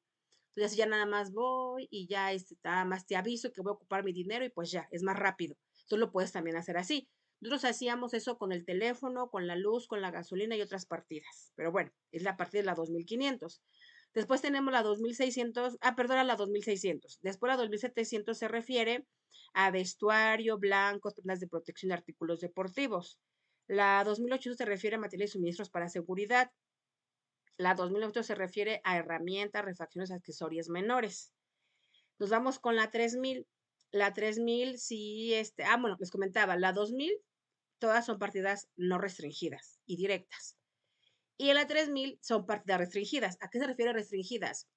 Entonces ya nada más voy y ya nada más te aviso que voy a ocupar mi dinero y pues ya, es más rápido. Entonces lo puedes también hacer así. Nosotros hacíamos eso con el teléfono, con la luz, con la gasolina y otras partidas. Pero bueno, es la partida de la 2500. Después tenemos la 2600, perdón, la 2600. Después la 2700 se refiere a vestuario, blancos, prendas de protección y artículos deportivos. La 2800 se refiere a materiales y suministros para seguridad. La 2900 se refiere a herramientas, refacciones, accesorios menores. Nos vamos con la 3000. La 3000, sí, bueno, les comentaba, la 2000, todas son partidas no restringidas y directas. Y en la 3000 son partidas restringidas. ¿A qué se refiere restringidas?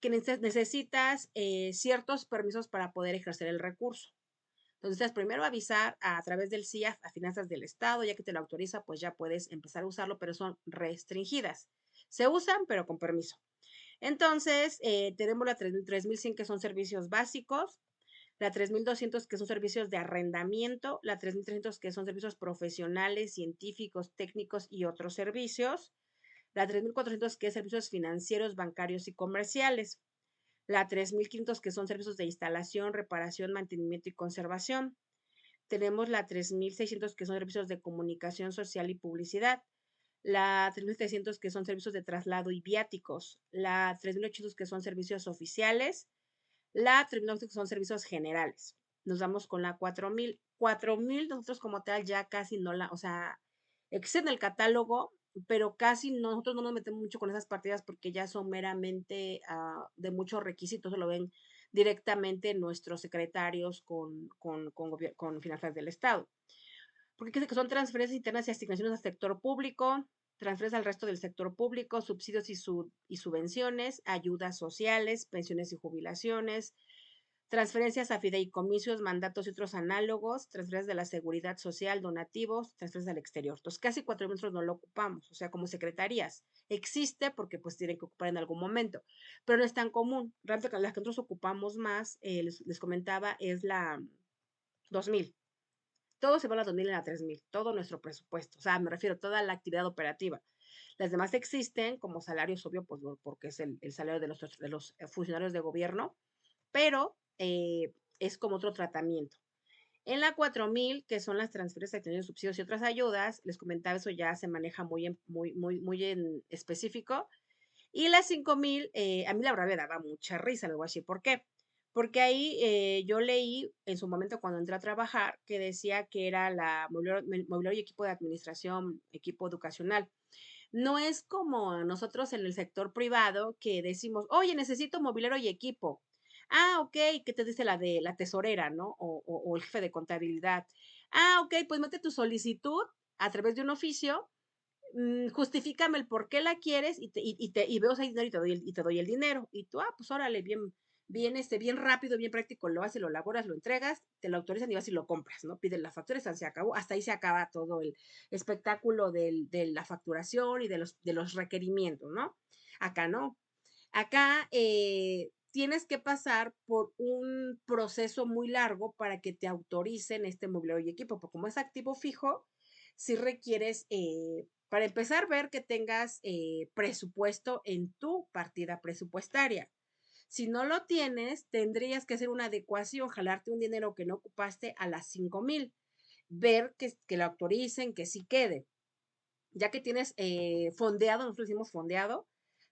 Que necesitas ciertos permisos para poder ejercer el recurso. Entonces, primero avisar a través del CIAF a Finanzas del Estado, ya que te lo autoriza, pues ya puedes empezar a usarlo, pero son restringidas. Se usan, pero con permiso. Entonces, tenemos la 3100 que son servicios básicos, la 3200 que son servicios de arrendamiento, la 3300 que son servicios profesionales, científicos, técnicos y otros servicios, la 3400 que es servicios financieros, bancarios y comerciales, la 3500 que son servicios de instalación, reparación, mantenimiento y conservación. Tenemos la 3600 que son servicios de comunicación social y publicidad, la 3700 que son servicios de traslado y viáticos, la 3800 que son servicios oficiales, la 3900 que son servicios generales. Nos vamos con la 4000. 4000 nosotros como tal ya casi no o sea, existe en el catálogo, pero casi nosotros no nos metemos mucho con esas partidas porque ya son meramente de muchos requisitos, lo ven directamente nuestros secretarios con finanzas del Estado. Porque son transferencias internas y asignaciones al sector público, transferencias al resto del sector público, subsidios y subvenciones, ayudas sociales, pensiones y jubilaciones, transferencias a fideicomisos, mandatos y otros análogos, transferencias de la seguridad social, donativos, transferencias al exterior. Entonces, casi 4000 no lo ocupamos, o sea, como secretarías. Existe porque pues tienen que ocupar en algún momento, pero no es tan común. Realmente las que nosotros ocupamos más, les comentaba, es la 2000. Todo se va a la 2000 y a la 3000, todo nuestro presupuesto, o sea, me refiero a toda la actividad operativa. Las demás existen como salarios, obvio, pues porque es el salario de los funcionarios de gobierno, pero es como otro tratamiento. En la 4000, que son las transferencias de subsidios y otras ayudas, les comentaba, eso ya se maneja muy en específico. Y la 5000, a mí la verdad me daba mucha risa, les voy a decir por qué. Porque ahí yo leí en su momento cuando entré a trabajar que decía que era la mobiliario y equipo de administración, equipo educacional. No es como nosotros en el sector privado que decimos, oye, necesito mobiliario y equipo. Ah, ok, ¿qué te dice la de la tesorera, no? O el jefe de contabilidad. Ah, ok, pues mete tu solicitud a través de un oficio, justifícame el por qué la quieres y veo ese dinero y te doy el dinero. Y tú, pues órale, bien rápido, bien práctico, lo haces, lo elaboras, lo entregas, te lo autorizan y vas y lo compras, ¿no? Piden la factura y se acabó. Hasta ahí se acaba todo el espectáculo de la facturación y de los requerimientos, ¿no? Acá no. Acá tienes que pasar por un proceso muy largo para que te autoricen este mobiliario y equipo, porque como es activo fijo, si requieres, para empezar, ver que tengas presupuesto en tu partida presupuestaria. Si no lo tienes, tendrías que hacer una adecuación, jalarte un dinero que no ocupaste a las 5000, ver que lo autoricen, que sí quede. Ya que tienes fondeado, nosotros decimos fondeado,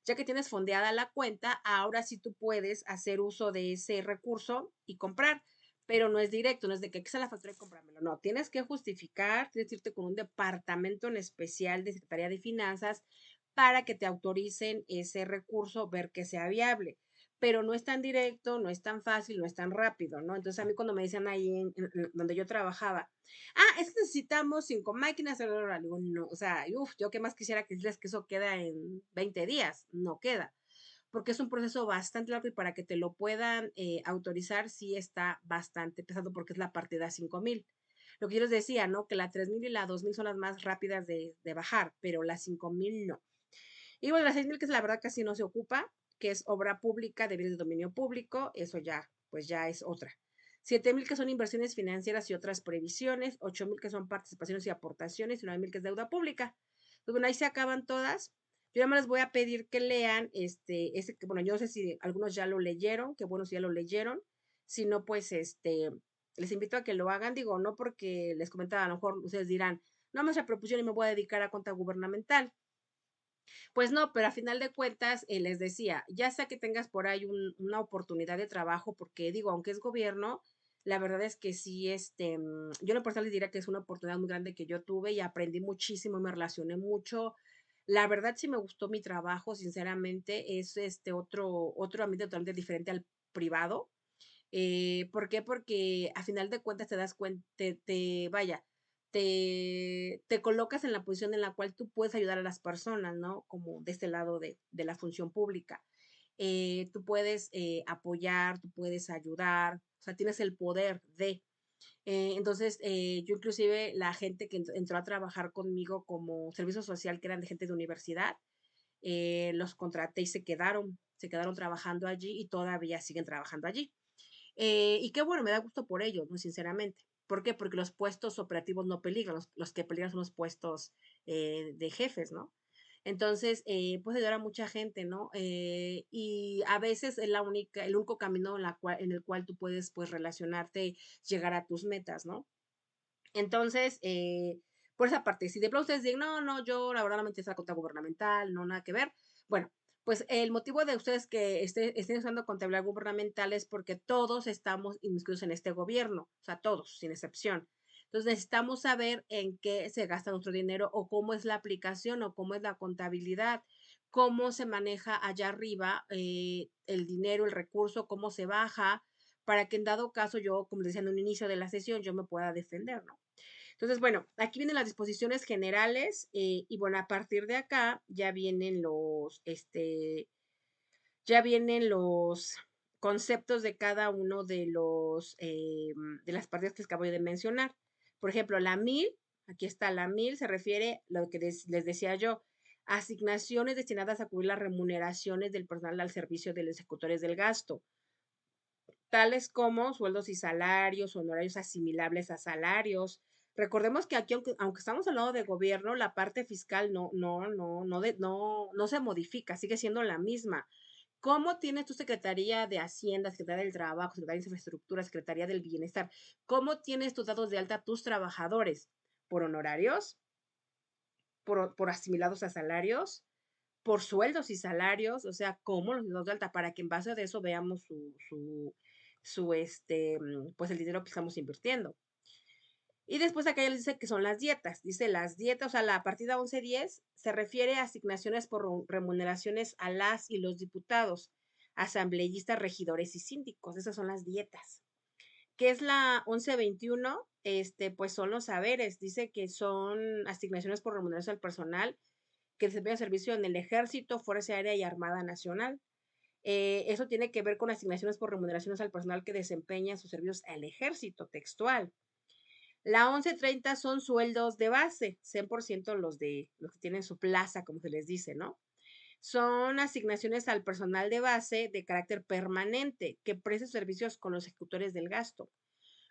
ya que tienes fondeada la cuenta, ahora sí tú puedes hacer uso de ese recurso y comprar. pero no es directo, no es de que aquí está la factura y cómpramelo. No, tienes que justificar, tienes que irte con un departamento en especial de Secretaría de Finanzas para que te autoricen ese recurso, ver que sea viable. Pero no es tan directo, no es tan fácil, no es tan rápido, ¿no? Entonces a mí cuando me decían ahí donde yo trabajaba, es que necesitamos 5 máquinas, digo, no, o sea, yo qué más quisiera que decirles que eso queda en 20 días, no queda porque es un proceso bastante largo y para que te lo puedan autorizar sí está bastante pesado porque es la partida 5000. Lo que yo les decía, ¿no? Que la 3000 y la 2000 son las más rápidas de bajar, pero la 5000 no. Y bueno, la 6000 que es la verdad casi no se ocupa, que es obra pública de bienes de dominio público, eso ya, pues ya es otra. 7000 que son inversiones financieras y otras previsiones, 8000 que son participaciones y aportaciones, y 9000 que es deuda pública. Entonces, bueno, ahí se acaban todas. Yo nada más les voy a pedir que lean ese que, bueno, yo no sé si algunos ya lo leyeron, qué bueno si ya lo leyeron. Si no, pues les invito a que lo hagan, digo, no porque les comentaba, a lo mejor ustedes dirán, no más la proposición y me voy a dedicar a cuenta gubernamental. Pues no, pero a final de cuentas, les decía, ya sea que tengas por ahí una oportunidad de trabajo, porque digo, aunque es gobierno, la verdad es que sí, yo en lo personal les diría que es una oportunidad muy grande que yo tuve y aprendí muchísimo, me relacioné mucho. La verdad sí me gustó mi trabajo, sinceramente, es otro ambiente totalmente diferente al privado. ¿Por qué? Porque a final de cuentas te das cuenta, vaya, te colocas en la posición en la cual tú puedes ayudar a las personas, ¿no? Como de este lado de la función pública. Tú puedes apoyar, tú puedes ayudar, o sea, tienes el poder de. Entonces, yo inclusive la gente que entró a trabajar conmigo como servicio social, que eran de gente de universidad, los contraté y se quedaron trabajando allí y todavía siguen trabajando allí. Y qué bueno, me da gusto por ellos, ¿no? Sinceramente. ¿Por qué? Porque los puestos operativos no peligran, los que peligran son los puestos de jefes, ¿no? Entonces, puedes ayudar a mucha gente, ¿no? Y a veces es el único camino en el cual tú puedes, pues, relacionarte, llegar a tus metas, ¿no? Entonces, por esa parte, si de pronto ustedes dicen, no, no, yo la verdad no me interesa la cuenta gubernamental, no, nada que ver. Bueno, pues el motivo de ustedes que estén usando contabilidad gubernamental es porque todos estamos inmiscuidos en este gobierno, o sea, todos, sin excepción. Entonces necesitamos saber en qué se gasta nuestro dinero o cómo es la aplicación o cómo es la contabilidad, cómo se maneja allá arriba el dinero, el recurso, cómo se baja, para que en dado caso yo, como decía en un inicio de la sesión, yo me pueda defender, ¿no? Entonces, bueno, aquí vienen las disposiciones generales y bueno, a partir de acá ya vienen los conceptos de cada uno de las partidas que acabo de mencionar. Por ejemplo, la 1000, aquí está la 1000, se refiere a lo que les decía yo, asignaciones destinadas a cubrir las remuneraciones del personal al servicio de los ejecutores del gasto, tales como sueldos y salarios, honorarios asimilables a salarios. Recordemos que aquí, aunque estamos hablando de gobierno, la parte fiscal no se modifica, sigue siendo la misma. ¿Cómo tienes tu Secretaría de Hacienda, Secretaría del Trabajo, Secretaría de Infraestructura, Secretaría del Bienestar? ¿Cómo tienes tus datos de alta a tus trabajadores? ¿Por honorarios? ¿Por asimilados a salarios? ¿Por sueldos y salarios? O sea, ¿cómo los datos de alta? Para que en base de eso veamos pues el dinero que estamos invirtiendo. Y después acá ya les dice que son las dietas. Dice las dietas, o sea, la partida 1110 se refiere a asignaciones por remuneraciones a las y los diputados, asambleístas, regidores y síndicos. Esas son las dietas. ¿Qué es la 1121? Pues son los saberes. Dice que son asignaciones por remuneración al personal que desempeña servicio en el Ejército, Fuerza Aérea y Armada Nacional. Eso tiene que ver con asignaciones por remuneraciones al personal que desempeña sus servicios al Ejército, textual. La 1130 son sueldos de base, 100% los que tienen su plaza, como se les dice, ¿no? Son asignaciones al personal de base de carácter permanente que preste servicios con los ejecutores del gasto.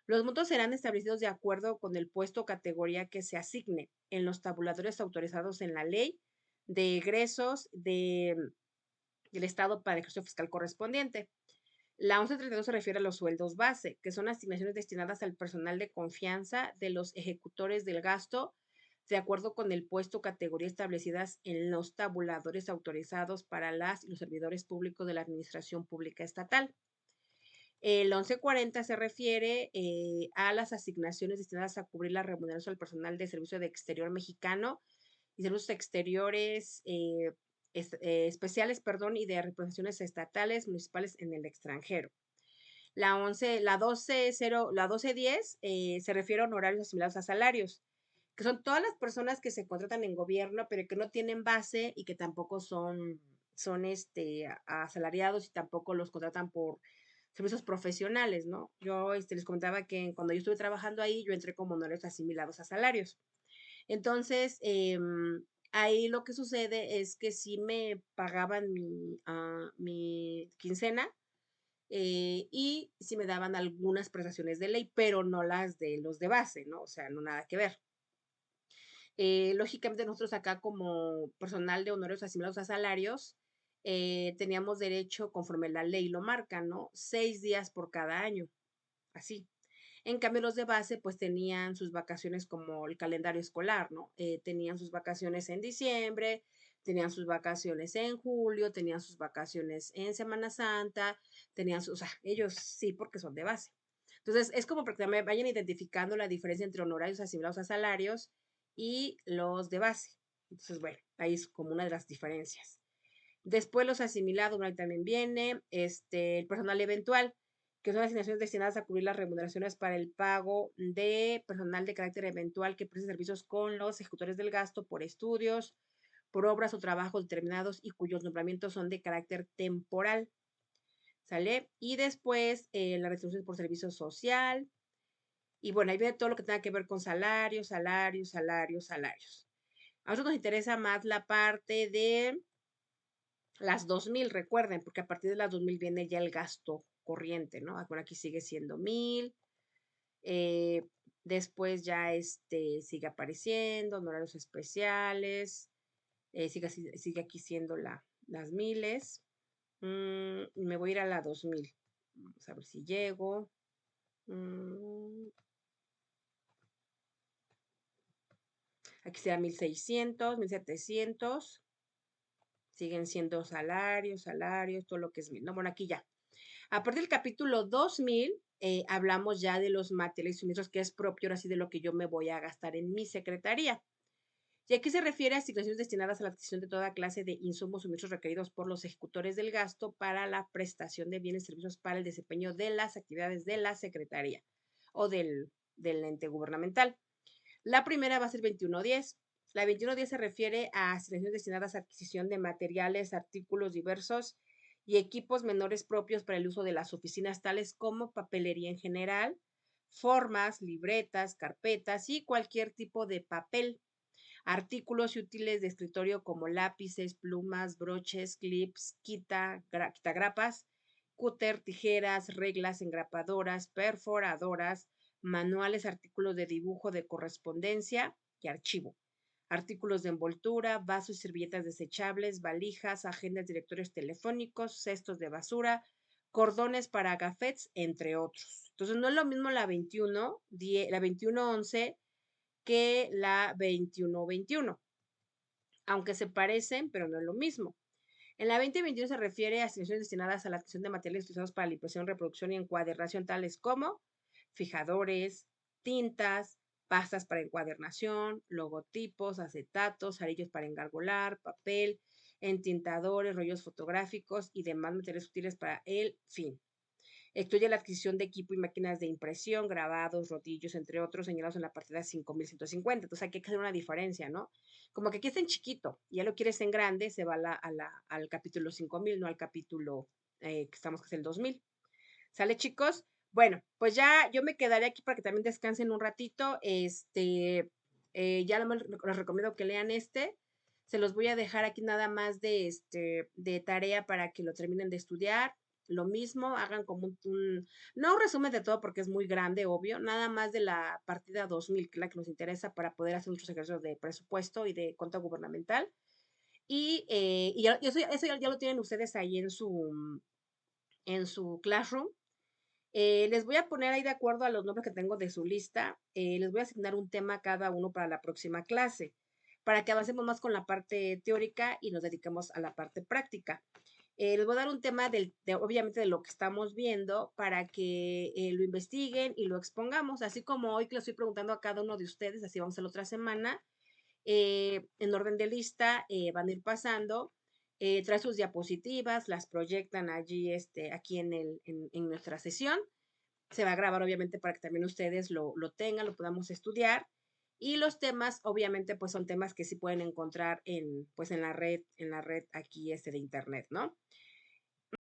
Los montos serán establecidos de acuerdo con el puesto o categoría que se asigne en los tabuladores autorizados en la ley de egresos del Estado para el ejercicio fiscal correspondiente. La 1132 se refiere a los sueldos base, que son asignaciones destinadas al personal de confianza de los ejecutores del gasto, de acuerdo con el puesto o categoría establecidas en los tabuladores autorizados para las y los servidores públicos de la Administración Pública Estatal. El 1140 se refiere a las asignaciones destinadas a cubrir la remuneración del personal de servicio de exterior mexicano y servicios exteriores especiales, perdón, y de representaciones estatales, municipales en el extranjero. La 1210 se refiere a honorarios asimilados a salarios, que son todas las personas que se contratan en gobierno, pero que no tienen base y que tampoco son asalariados y tampoco los contratan por servicios profesionales, ¿no? Yo les comentaba que cuando yo estuve trabajando ahí, yo entré como honorarios asimilados a salarios. Entonces, ahí lo que sucede es que sí me pagaban mi quincena, y sí me daban algunas prestaciones de ley, pero no las de los de base, ¿no? O sea, no nada que ver. Lógicamente nosotros acá como personal de honorarios asimilados a salarios, teníamos derecho, conforme la ley lo marca, ¿no? 6 días por cada año, así. En cambio, los de base, pues tenían sus vacaciones como el calendario escolar, ¿no? Tenían sus vacaciones en diciembre, tenían sus vacaciones en julio, tenían sus vacaciones en Semana Santa, o sea, ellos sí, porque son de base. Entonces, es como para que me vayan identificando la diferencia entre honorarios asimilados a salarios y los de base. Entonces, bueno, ahí es como una de las diferencias. Después los asimilados, ahí también viene, el personal eventual, que son asignaciones destinadas a cubrir las remuneraciones para el pago de personal de carácter eventual que presta servicios con los ejecutores del gasto por estudios, por obras o trabajos determinados y cuyos nombramientos son de carácter temporal. ¿Sale? Y después la retribución por servicio social. Y bueno, ahí viene todo lo que tenga que ver con salarios, salarios, salarios, salarios. A nosotros nos interesa más la parte de las 2000, recuerden, porque a partir de las 2000 viene ya el gasto corriente, ¿no? Bueno, aquí sigue siendo 1000. eh, Después ya sigue apareciendo, honorarios especiales, sigue aquí siendo las miles. Me voy a ir a la 2000. Vamos a ver si llego. Aquí será 1600, 1700. Siguen siendo salarios, salarios, todo lo que es 1000. No, bueno, aquí ya. A partir del capítulo 2000, hablamos ya de los materiales y suministros, que es propio ahora sí de lo que yo me voy a gastar en mi secretaría. Y aquí se refiere a asignaciones destinadas a la adquisición de toda clase de insumos o suministros requeridos por los ejecutores del gasto para la prestación de bienes y servicios para el desempeño de las actividades de la secretaría o del ente gubernamental. La primera va a ser 2110. La 2110 se refiere a asignaciones destinadas a adquisición de materiales, artículos diversos y equipos menores propios para el uso de las oficinas, tales como papelería en general, formas, libretas, carpetas y cualquier tipo de papel. Artículos y útiles de escritorio como lápices, plumas, broches, clips, quitagrapas, cúter, tijeras, reglas, engrapadoras, perforadoras, manuales, artículos de dibujo, de correspondencia y archivo. Artículos de envoltura, vasos y servilletas desechables, valijas, agendas, directorios telefónicos, cestos de basura, cordones para gafetes, entre otros. Entonces, no es lo mismo la 2111 que la 2121, aunque se parecen, pero no es lo mismo. En la 2021 se refiere a asignaciones destinadas a la adquisición de materiales utilizados para la impresión, reproducción y encuadernación, tales como fijadores, tintas, pastas para encuadernación, logotipos, acetatos, arillos para engargolar, papel, entintadores, rollos fotográficos y demás materiales útiles para el fin. Excluye la adquisición de equipo y máquinas de impresión, grabados, rodillos, entre otros, señalados en la partida 5150. Entonces aquí hay que hacer una diferencia, ¿no? Como que aquí está en chiquito y ya lo quieres en grande, se va al capítulo 5000, no al capítulo que estamos, que es el 2000. ¿Sale, chicos? Bueno, pues ya yo me quedaré aquí para que también descansen un ratito. Ya les recomiendo que lean Se los voy a dejar aquí nada más de tarea para que lo terminen de estudiar. Lo mismo, hagan como no un resumen de todo porque es muy grande, obvio, nada más de la partida 2000, que es la que nos interesa para poder hacer nuestros ejercicios de presupuesto y de cuenta gubernamental. Y eso ya lo tienen ustedes ahí en su Classroom. Les voy a poner ahí de acuerdo a los nombres que tengo de su lista. Les voy a asignar un tema a cada uno para la próxima clase, para que avancemos más con la parte teórica y nos dediquemos a la parte práctica. Les voy a dar un tema obviamente de lo que estamos viendo para que lo investiguen y lo expongamos, así como hoy que le estoy preguntando a cada uno de ustedes, así vamos a la otra semana, en orden de lista, van a ir pasando, trae sus diapositivas, las proyectan allí, aquí en nuestra sesión. Se va a grabar obviamente para que también ustedes lo tengan, lo podamos estudiar. Y los temas, obviamente, pues son temas que sí pueden encontrar pues en la red aquí de internet, ¿no?